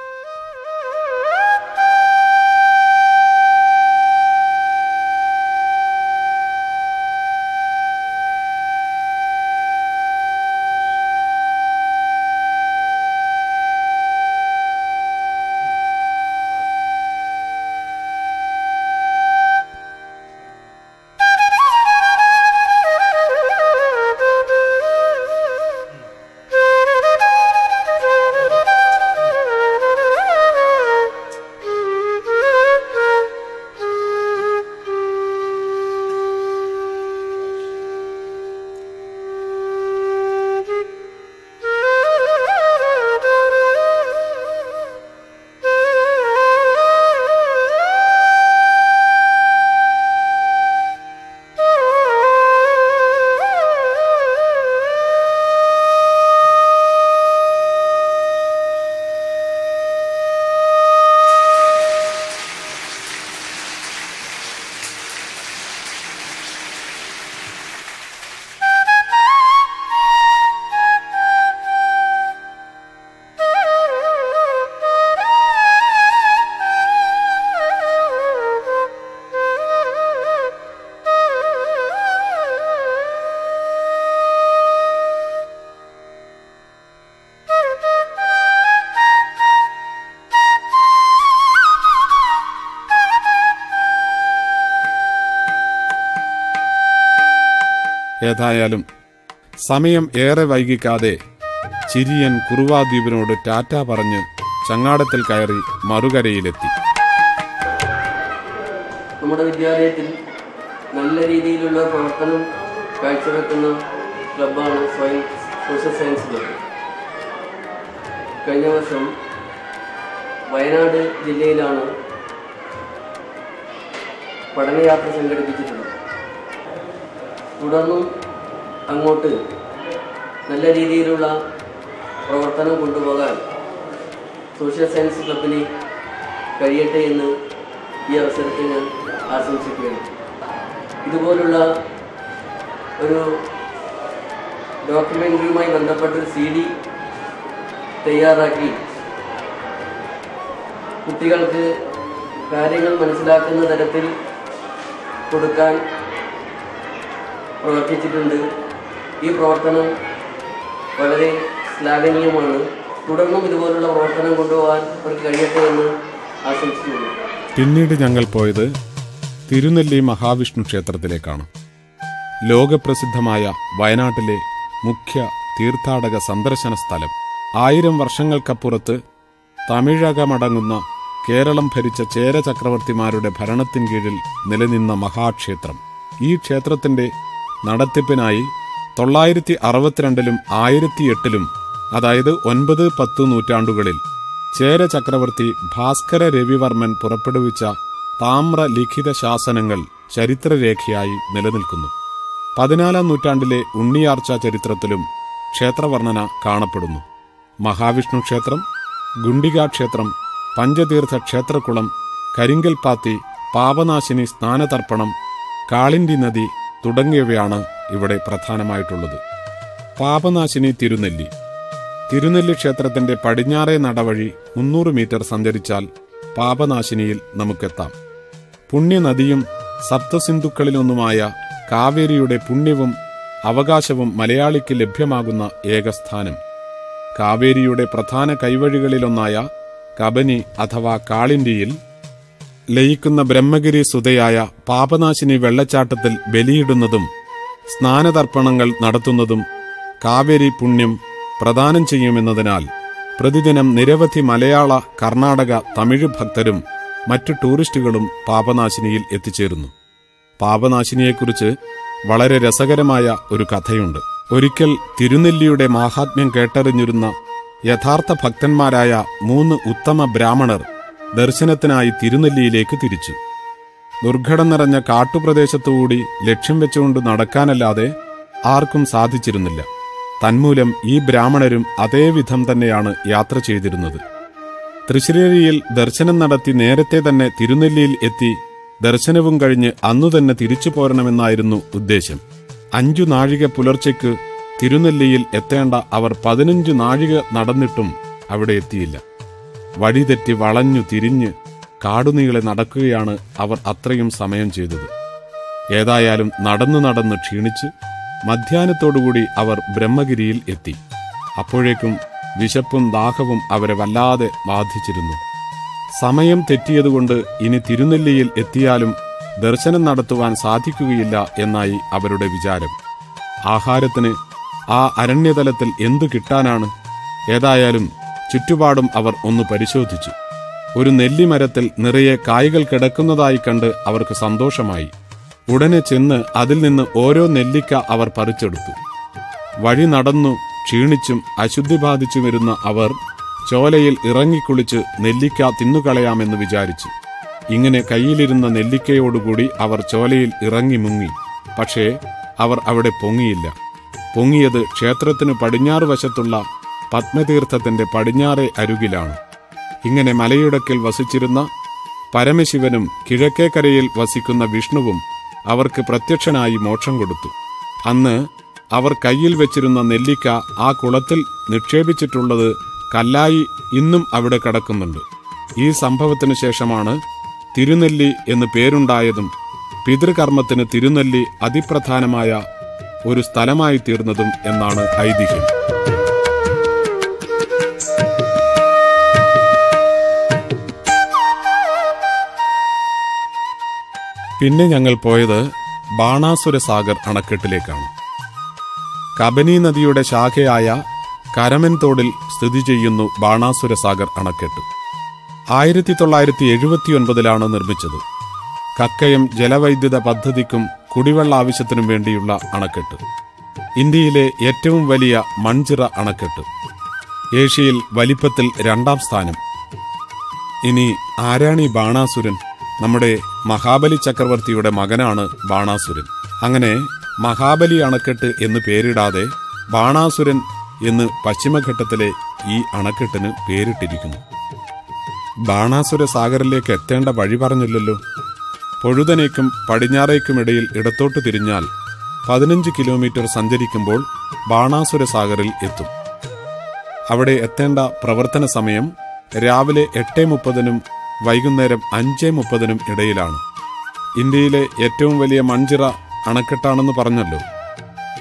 ഏതായാലും സമയം ഏറെ വൈകിക്കാതെ ചിരിയൻ കുറുവാദ്വീപിനോട് ടാറ്റ പറഞ്ഞ് ചങ്ങാടത്തിൽ കയറി മറുകരയിലെത്തി. നമ്മുടെ വിദ്യാലയത്തിൽ നല്ല രീതിയിലുള്ള പ്രവർത്തനം കാഴ്ചവെക്കുന്ന ക്ലബ്ബാണ് സോഷ്യൽ സയൻസ് ക്ലബ്ബ്. കഴിഞ്ഞ വർഷം വയനാട് ജില്ലയിലാണ് പഠനയാത്ര സംഘടിപ്പിച്ചിട്ടുള്ളത്. തുടർന്നും അങ്ങോട്ട് നല്ല രീതിയിലുള്ള പ്രവർത്തനം കൊണ്ടുപോകാൻ സോഷ്യൽ സയൻസ് ക്ലബിന് കഴിയട്ടെ എന്ന് ഈ അവസരത്തിൽ ഞാൻ ആശംസിക്കുകയാണ്. ഇതുപോലുള്ള ഒരു ഡോക്യുമെൻ്ററിയുമായി ബന്ധപ്പെട്ടൊരു CD തയ്യാറാക്കി കുട്ടികൾക്ക് കാര്യങ്ങൾ മനസ്സിലാക്കുന്ന തരത്തിൽ കൊടുക്കാൻ പ്രവർത്തിച്ചിട്ടുണ്ട്. ഈ പ്രവർത്തനം വളരെ ശ്ലാഘനീയമാണ്. തുടർന്നും ഇതുപോലുള്ള പ്രവർത്തനം കൊണ്ടുപോകാൻ അവർക്ക് കഴിയട്ടെ എന്ന് ആശംസിക്കുന്നു. പിന്നീട് ഞങ്ങൾ പോയത് തിരുനെല്ലി മഹാവിഷ്ണു ക്ഷേത്രത്തിലേക്കാണ്. ലോകപ്രസിദ്ധമായ വയനാട്ടിലെ മുഖ്യ തീർത്ഥാടക സന്ദർശന സ്ഥലം. 1000 വർഷങ്ങൾക്കപ്പുറത്ത് തമിഴകമടങ്ങുന്ന കേരളം ഭരിച്ച ചേര ചക്രവർത്തിമാരുടെ ഭരണത്തിൻ കീഴിൽ നിലനിന്ന മഹാക്ഷേത്രം. ഈ ക്ഷേത്രത്തിന്റെ നടത്തിപ്പിനായി 962-ലും 1008-ലും അതായത് 9-10 നൂറ്റാണ്ടുകളിൽ ചേര ചക്രവർത്തി ഭാസ്കര രവിവർമ്മൻ പുറപ്പെടുവിച്ച താമ്ര ലിഖിത ശാസനങ്ങൾ ചരിത്രരേഖയായി നിലനിൽക്കുന്നു. 14-ാം നൂറ്റാണ്ടിലെ ഉണ്ണിയാർച്ച ചരിത്രത്തിലും ക്ഷേത്രവർണ്ണന കാണപ്പെടുന്നു. മഹാവിഷ്ണു ക്ഷേത്രം, ഗുണ്ടികാക്ഷേത്രം, പഞ്ചതീർത്ഥ ക്ഷേത്രക്കുളം, കരിങ്കൽപ്പാത്തി, പാപനാശിനി സ്നാനതർപ്പണം, കാളിന്തി നദി തുടങ്ങിയവയാണ് ഇവിടെ പ്രധാനമായിട്ടുള്ളത്. പാപനാശിനി തിരുനെല്ലി. തിരുനെല്ലി ക്ഷേത്രത്തിന്റെ പടിഞ്ഞാറേ നടവഴി 300 മീറ്റർ സഞ്ചരിച്ചാൽ പാപനാശിനിയിൽ നമുക്കെത്താം. പുണ്യനദിയും സപ്തസിന്ധുക്കളിലൊന്നുമായ കാവേരിയുടെ പുണ്യവും അവകാശവും മലയാളിക്ക് ലഭ്യമാകുന്ന ഏകസ്ഥാനം. കാവേരിയുടെ പ്രധാന കൈവഴികളിലൊന്നായ കബനി അഥവാ കാളിന്തിയിൽ ലയിക്കുന്ന ബ്രഹ്മഗിരി സുതയായ പാപനാശിനി വെള്ളച്ചാട്ടത്തിൽ ബലിയിടുന്നതും സ്നാനതർപ്പണങ്ങൾ നടത്തുന്നതും കാവേരി പുണ്യം പ്രദാനം ചെയ്യുമെന്നതിനാൽ പ്രതിദിനം നിരവധി മലയാള, കർണാടക, തമിഴ് ഭക്തരും മറ്റു ടൂറിസ്റ്റുകളും പാപനാശിനിയിൽ എത്തിച്ചേരുന്നു. പാപനാശിനിയെക്കുറിച്ച് വളരെ രസകരമായ ഒരു കഥയുണ്ട്. ഒരിക്കൽ തിരുനെല്ലിയുടെ മാഹാത്മ്യം കേട്ടറിഞ്ഞിരുന്ന യഥാർത്ഥ ഭക്തന്മാരായ 3 ഉത്തമ ബ്രാഹ്മണർ ദർശനത്തിനായി തിരുനെല്ലിയിലേക്ക് തിരിച്ചു. ദുർഘടം നിറഞ്ഞ കാട്ടുപ്രദേശത്തുകൂടി ലക്ഷ്യം വെച്ചുകൊണ്ട് നടക്കാനല്ലാതെ ആർക്കും സാധിച്ചിരുന്നില്ല. തന്മൂലം ഈ ബ്രാഹ്മണരും അതേവിധം തന്നെയാണ് യാത്ര ചെയ്തിരുന്നത്. തൃശ്ശേരിയിൽ ദർശനം നടത്തി നേരത്തെ തന്നെ തിരുനെല്ലിയിൽ എത്തി ദർശനവും കഴിഞ്ഞ് അന്നുതന്നെ തിരിച്ചു പോരണമെന്നായിരുന്നു ഉദ്ദേശം. 5 നാഴിക പുലർച്ചയ്ക്ക് തിരുനെല്ലിയിൽ എത്തേണ്ട അവർ 15 നാഴിക നടന്നിട്ടും അവിടെ എത്തിയില്ല. വഴിതെറ്റി വളഞ്ഞു തിരിഞ്ഞ് കാടുനീളെ നടക്കുകയാണ് അവർ അത്രയും സമയം ചെയ്തത്. ഏതായാലും നടന്നു ക്ഷീണിച്ച് മധ്യാഹ്നത്തോടുകൂടി അവർ ബ്രഹ്മഗിരിയിൽ എത്തി. അപ്പോഴേക്കും വിശപ്പും ദാഹവും അവരെ വല്ലാതെ ബാധിച്ചിരുന്നു. സമയം തെറ്റിയതുകൊണ്ട് ഇനി തിരുനെല്ലിയിൽ എത്തിയാലും ദർശനം നടത്തുവാൻ സാധിക്കുകയില്ല എന്നായി അവരുടെ വിചാരം. ആഹാരത്തിന് ആ അരണ്യതലത്തിൽ എന്തു കിട്ടാനാണ്? ഏതായാലും ചുറ്റുപാടും അവർ ഒന്ന് പരിശോധിച്ചു. ഒരു നെല്ലിമരത്തിൽ നിറയെ കായ്കൾ കിടക്കുന്നതായി കണ്ട് അവർക്ക് സന്തോഷമായി. ഉടനെ ചെന്ന് അതിൽ നിന്ന് ഓരോ നെല്ലിക്ക അവർ പറിച്ചെടുത്തു. വഴി നടന്നു ക്ഷീണിച്ചും അശുദ്ധി ബാധിച്ചു വരുന്ന അവർ ചോലയിൽ ഇറങ്ങിക്കുളിച്ച് നെല്ലിക്ക തിന്നുകളയാമെന്ന് വിചാരിച്ചു. ഇങ്ങനെ കയ്യിലിരുന്ന നെല്ലിക്കയോടുകൂടി അവർ ചോലയിൽ ഇറങ്ങി മുങ്ങി. പക്ഷേ അവർ അവിടെ പൊങ്ങിയില്ല. പൊങ്ങിയത് ക്ഷേത്രത്തിനു പടിഞ്ഞാറ് വശത്തുള്ള പത്മതീർത്ഥത്തിന്റെ പടിഞ്ഞാറേ അരുകിലാണ്. ഇങ്ങനെ മലയിടക്കിൽ വസിച്ചിരുന്ന പരമശിവനും കിഴക്കേക്കരയിൽ വസിക്കുന്ന വിഷ്ണുവും അവർക്ക് പ്രത്യക്ഷനായി മോക്ഷം കൊടുത്തു. അന്ന് അവർ കയ്യിൽ വെച്ചിരുന്ന നെല്ലിക്ക ആ കുളത്തിൽ നിക്ഷേപിച്ചിട്ടുള്ളത് കല്ലായി ഇന്നും അവിടെ കിടക്കുന്നുണ്ട്. ഈ സംഭവത്തിനു ശേഷമാണ് തിരുനെല്ലി എന്ന് പേരുണ്ടായതും പിതൃകർമ്മത്തിന് തിരുനെല്ലി അതിപ്രധാനമായ ഒരു സ്ഥലമായി തീർന്നതും എന്നാണ് ഐതിഹ്യം. പിന്നെ ഞങ്ങൾ പോയത് ബാണാസുരസാഗർ അണക്കെട്ടിലേക്കാണ്. കബനി നദിയുടെ ശാഖയായ കരമൻതോടിൽ സ്ഥിതി ചെയ്യുന്നു ബാണാസുരസാഗർ അണക്കെട്ട്. 1979 നിർമ്മിച്ചത്. കക്കയം ജലവൈദ്യുത പദ്ധതിക്കും കുടിവെള്ള ആവശ്യത്തിനും വേണ്ടിയുള്ള അണക്കെട്ട്. ഇന്ത്യയിലെ ഏറ്റവും വലിയ മൺചിറ അണക്കെട്ട്. ഏഷ്യയിൽ വലിപ്പത്തിൽ 2ാം സ്ഥാനം. ഇനി ആരാണീ ബാണാസുരൻ? നമ്മുടെ മഹാബലി ചക്രവർത്തിയുടെ മകനാണ് ബാണാസുരൻ. അങ്ങനെ മഹാബലി അണക്കെട്ട് എന്ന് പേരിടാതെ ബാണാസുരൻ എന്ന് പശ്ചിമഘട്ടത്തിലെ ഈ അണക്കെട്ടിന് പേരിട്ടിരിക്കുന്നു. ബാണാസുര സാഗറിലേക്ക് എത്തേണ്ട വഴി പറഞ്ഞില്ലല്ലോ. പൊഴുതനേക്കും പടിഞ്ഞാറേക്കുമിടയിൽ ഇടത്തോട്ട് തിരിഞ്ഞാൽ 15 കിലോമീറ്റർ സഞ്ചരിക്കുമ്പോൾ ബാണാസുര സാഗറിൽ എത്തും. അവിടെ എത്തേണ്ട പ്രവർത്തന സമയം രാവിലെ 8:30 വൈകുന്നേരം 5:30 ഇടയിലാണ്. ഇന്ത്യയിലെ ഏറ്റവും വലിയ മൺചിറ അണക്കെട്ടാണെന്ന് പറഞ്ഞല്ലോ.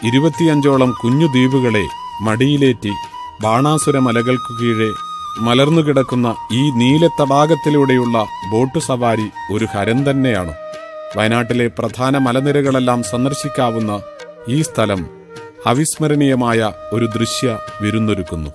25ഓളം കുഞ്ഞു ദ്വീപുകളെ മടിയിലേറ്റി ബാണാസുര മലകൾക്കു കീഴെ മലർന്നുകിടക്കുന്ന ഈ നീലത്തടാകത്തിലൂടെയുള്ള ബോട്ട് സവാരി ഒരു ഹരം തന്നെയാണ്. വയനാട്ടിലെ പ്രധാന മലനിരകളെല്ലാം സന്ദർശിക്കാവുന്ന ഈ സ്ഥലം അവിസ്മരണീയമായ ഒരു ദൃശ്യ വിരുന്നൊരുക്കുന്നു.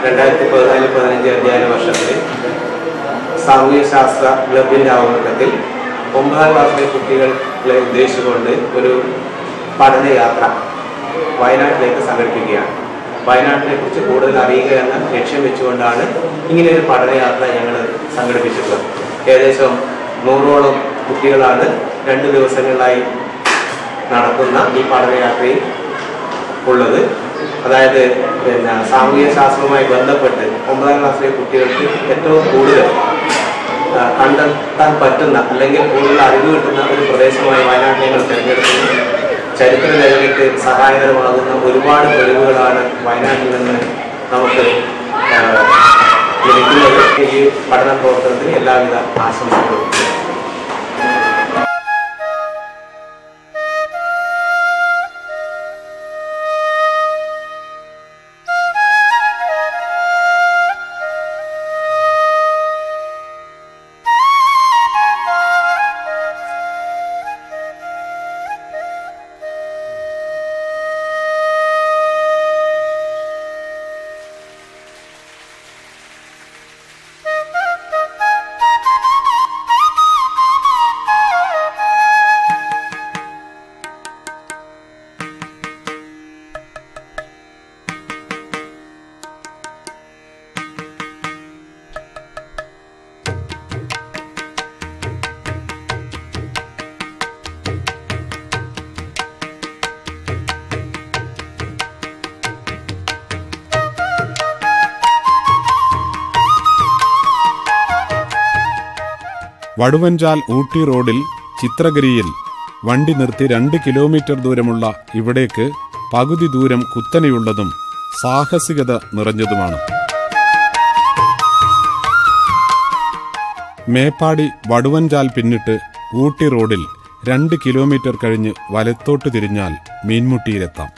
2014-15 അധ്യയന വർഷത്തിൽ സാമൂഹ്യ ശാസ്ത്ര ക്ലബിൻ്റെ ആഭിമുഖ്യത്തിൽ 9ാം ക്ലാസ്സിലെ കുട്ടികളെ ഉദ്ദേശിച്ചുകൊണ്ട് ഒരു പഠനയാത്ര വയനാട്ടിലേക്ക് സംഘടിപ്പിക്കുകയാണ്. വയനാട്ടിനെ കുറിച്ച് കൂടുതൽ അറിയുക എന്ന ലക്ഷ്യം വെച്ചുകൊണ്ടാണ് ഇങ്ങനെയൊരു പഠനയാത്ര ഞങ്ങൾ സംഘടിപ്പിച്ചിട്ടുള്ളത്. ഏകദേശം 100ഓളം കുട്ടികളാണ് 2 ദിവസങ്ങളിലായി നടക്കുന്ന ഈ പഠനയാത്രയിൽ ഉള്ളത്. അതായത് സാമൂഹ്യ ശാസ്ത്രവുമായി ബന്ധപ്പെട്ട് 9ാം ക്ലാസ്സിലെ കുട്ടികൾക്ക് ഏറ്റവും കൂടുതൽ കണ്ടെത്താൻ പറ്റുന്ന അല്ലെങ്കിൽ കൂടുതൽ അറിവ് കിട്ടുന്ന ഒരു പ്രദേശമായി വയനാട് ഞങ്ങൾ തിരഞ്ഞെടുക്കുന്നു. ചരിത്ര രചനയ്ക്ക് സഹായകരമാകുന്ന ഒരുപാട് തെളിവുകളാണ് വയനാട്ടിൽ നിന്ന് നമുക്ക് ലഭിക്കുന്നത്. ഈ പഠന പ്രവർത്തനത്തിന് എല്ലാവിധ ആശംസകളും. വടുവഞ്ചാൽ ഊട്ടി റോഡിൽ ചിത്രഗിരിയിൽ വണ്ടി നിർത്തി 2 കിലോമീറ്റർ ദൂരമുള്ള ഇവിടേക്ക് പകുതി ദൂരം കുത്തനെയുള്ളതും സാഹസികത നിറഞ്ഞതുമാണ്. മേപ്പാടി വടുവഞ്ചാൽ പിന്നിട്ട് ഊട്ടി റോഡിൽ 2 കിലോമീറ്റർ കഴിഞ്ഞ് വലത്തോട്ട് തിരിഞ്ഞാൽ മീൻമുട്ടിയിലെത്താം.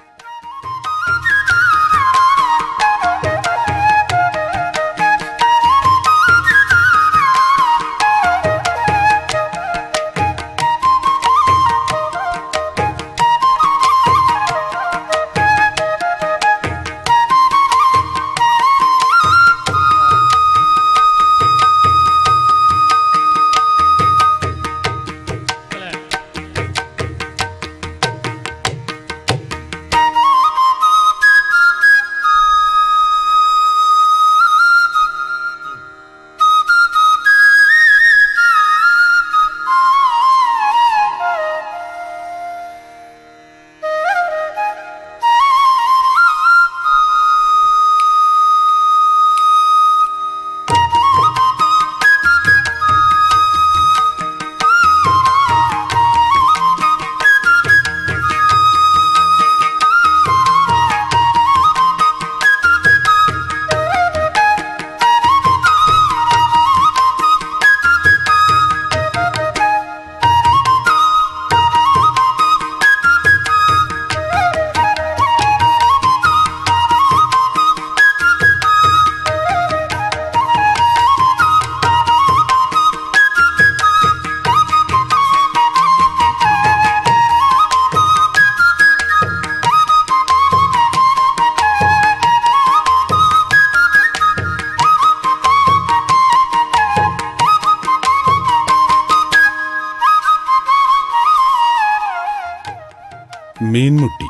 മീൻമുട്ടി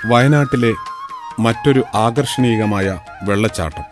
വയനാട്ടിലെ മറ്റൊരു ആകർഷണീയമായ വെള്ളച്ചാട്ടം.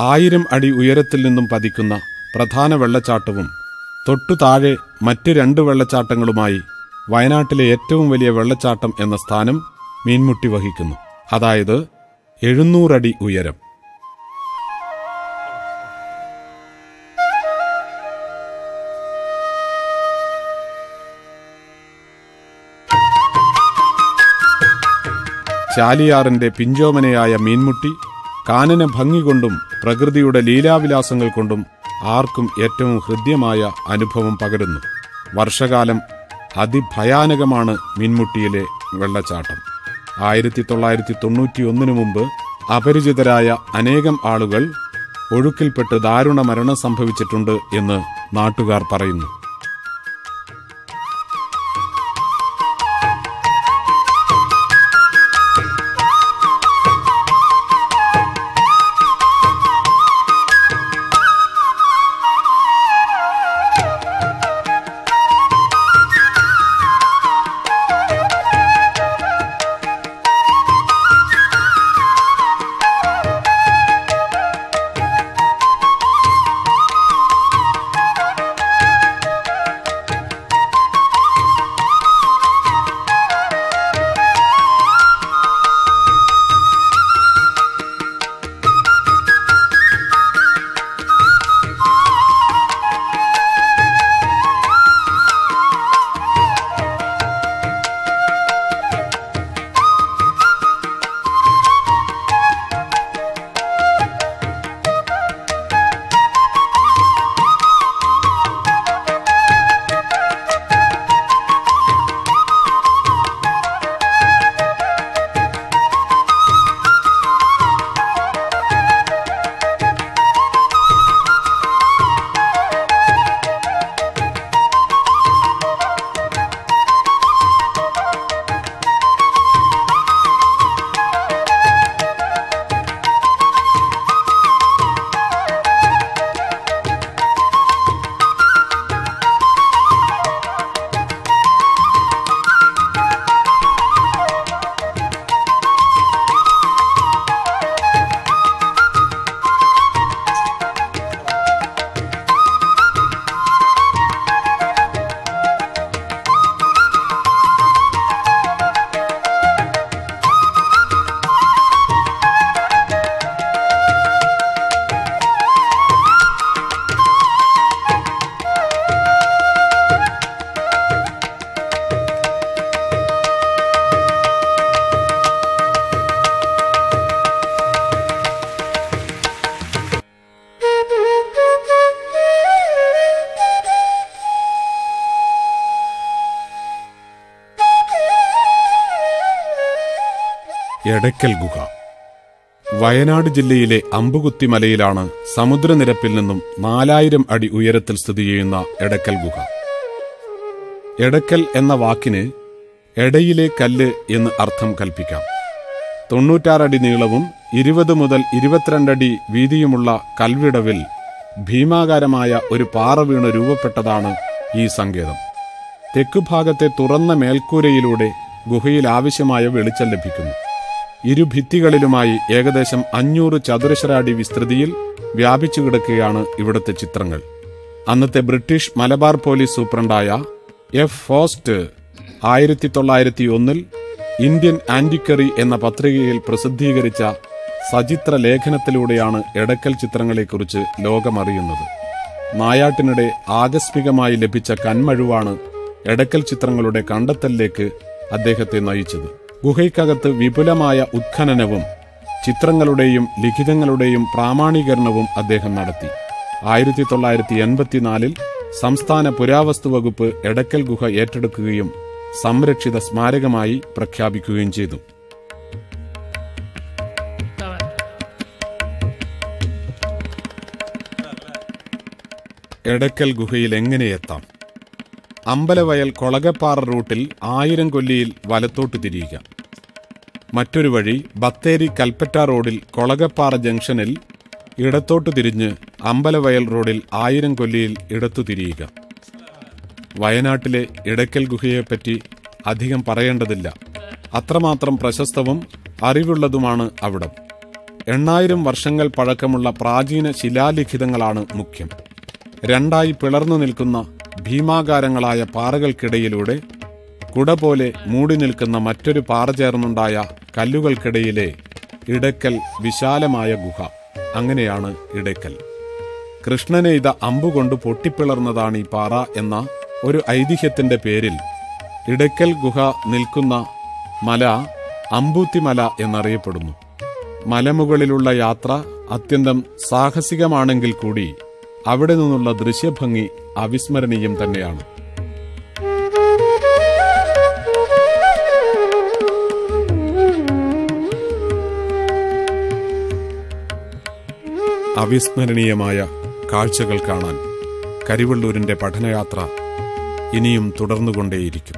1000 അടി ഉയരത്തിൽ നിന്നും പതിക്കുന്ന പ്രധാന വെള്ളച്ചാട്ടവും തൊട്ടു താഴെ മറ്റ് 2 വെള്ളച്ചാട്ടങ്ങളുമായി വയനാട്ടിലെ ഏറ്റവും വലിയ വെള്ളച്ചാട്ടം എന്ന സ്ഥാനം മീൻമുട്ടി വഹിക്കുന്നു. അതായത് 700 അടി ഉയരം. ചാലിയാറിന്റെ പിഞ്ചോമനയായ മീൻമുട്ടി കാനന ഭംഗി കൊണ്ടും പ്രകൃതിയുടെ ലീലാവിലാസങ്ങൾ കൊണ്ടും ആർക്കും ഏറ്റവും ഹൃദ്യമായ അനുഭവം പകരുന്നു. വർഷകാലം അതിഭയാനകമാണ് മീൻമുട്ടിയിലെ വെള്ളച്ചാട്ടം. 1991 മുമ്പ് അപരിചിതരായ അനേകം ആളുകൾ ഒഴുക്കിൽപ്പെട്ട് ദാരുണ മരണം സംഭവിച്ചിട്ടുണ്ട് എന്ന് നാട്ടുകാർ പറയുന്നു. എടക്കൽ ഗുഹ. വയനാട് ജില്ലയിലെ അമ്പുകുത്തി മലയിലാണ് സമുദ്രനിരപ്പിൽ നിന്നും 4000 അടി ഉയരത്തിൽ സ്ഥിതി ചെയ്യുന്ന എടക്കൽ ഗുഹ. എടക്കൽ എന്ന വാക്കിന് എടയിലെ കല്ല് എന്ന് അർത്ഥം കൽപ്പിക്കാം. 96 അടി നീളവും 20 മുതൽ 22 അടി വീതിയുമുള്ള കൽവിടവിൽ ഭീമാകാരമായ ഒരു പാറ വീണ് രൂപപ്പെട്ടതാണ് ഈ സങ്കേതം. തെക്കുഭാഗത്തെ തുറന്ന മേൽക്കൂരയിലൂടെ ഗുഹയിൽ ആവശ്യമായ വെളിച്ചം ലഭിക്കുന്നു. ഇരുഭിത്തികളിലുമായി ഏകദേശം 500 ചതുരശ്ര അടി വിസ്തൃതിയിൽ വ്യാപിച്ചു കിടക്കുകയാണ് ഇവിടുത്തെ ചിത്രങ്ങൾ. അന്നത്തെ British Malabar police സൂപ്രണ്ടായ F ഫോസ്റ്റ് 1901 Indian ആന്റിക്വറി എന്ന പത്രികയിൽ പ്രസിദ്ധീകരിച്ച സചിത്ര ലേഖനത്തിലൂടെയാണ് എടക്കൽ ചിത്രങ്ങളെക്കുറിച്ച് ലോകമറിയുന്നത്. നായാട്ടിനിടെ ആകസ്മികമായി ലഭിച്ച കന്മഴുവാണ് എടക്കൽ ചിത്രങ്ങളുടെ കണ്ടെത്തലിലേക്ക് അദ്ദേഹത്തെ നയിച്ചത്. ഗുഹയ്ക്കകത്ത് വിപുലമായ ഉത്ഖനനവും ചിത്രങ്ങളുടെയും ലിഖിതങ്ങളുടെയും പ്രാമാണീകരണവും അദ്ദേഹം നടത്തി. 1984 സംസ്ഥാന പുരാവസ്തു വകുപ്പ് എടക്കൽ ഗുഹ ഏറ്റെടുക്കുകയും സംരക്ഷിത സ്മാരകമായി പ്രഖ്യാപിക്കുകയും ചെയ്തു. എടക്കൽ ഗുഹയിൽ എങ്ങനെ എത്താം? അമ്പലവയൽ കൊളകപ്പാറ റൂട്ടിൽ 1000 കൊല്ലിയിൽ വലത്തോട്ട് തിരിയുക. മറ്റൊരു വഴി ബത്തേരി കൽപ്പറ്റ റോഡിൽ കൊളകപ്പാറ ജംഗ്ഷനിൽ ഇടത്തോട്ട് തിരിഞ്ഞ് അമ്പലവയൽ റോഡിൽ 1000 കൊല്ലിയിൽ ഇടത്തു തിരിയുക. വയനാട്ടിലെ എടക്കൽ ഗുഹയെപ്പറ്റി അധികം പറയേണ്ടതില്ല. അത്രമാത്രം പ്രശസ്തവും അറിവുള്ളതുമാണ് അവിടം. 8000 വർഷങ്ങൾ പഴക്കമുള്ള പ്രാചീന ശിലാലിഖിതങ്ങളാണ് മുഖ്യം. രണ്ടായി പിളർന്നു നിൽക്കുന്ന ഭീമാകാരങ്ങളായ പാറകൾക്കിടയിലൂടെ കുട പോലെ മൂടി നിൽക്കുന്ന മറ്റൊരു പാറ ചേർന്നുണ്ടായ കല്ലുകൾക്കിടയിലെ ഇടയ്ക്കൽ വിശാലമായ ഗുഹ. അങ്ങനെയാണ് ഇടയ്ക്കൽ. കൃഷ്ണനെ ഇത് അമ്പുകൊണ്ട് പൊട്ടിപ്പിളർന്നതാണ് ഈ പാറ എന്ന ഒരു ഐതിഹ്യത്തിന്റെ പേരിൽ ഇടയ്ക്കൽ ഗുഹ നിൽക്കുന്ന മല അമ്പൂത്തിമല എന്നറിയപ്പെടുന്നു. മലമുകളിലുള്ള യാത്ര അത്യന്തം സാഹസികമാണെങ്കിൽ കൂടി അവിടെ നിന്നുള്ള ദൃശ്യഭംഗി അവിസ്മരണീയം തന്നെയാണ്. അവിസ്മരണീയമായ കാഴ്ചകൾ കാണാൻ കരിവള്ളൂരിന്റെ പഠനയാത്ര ഇനിയും തുടർന്നുകൊണ്ടേയിരിക്കും.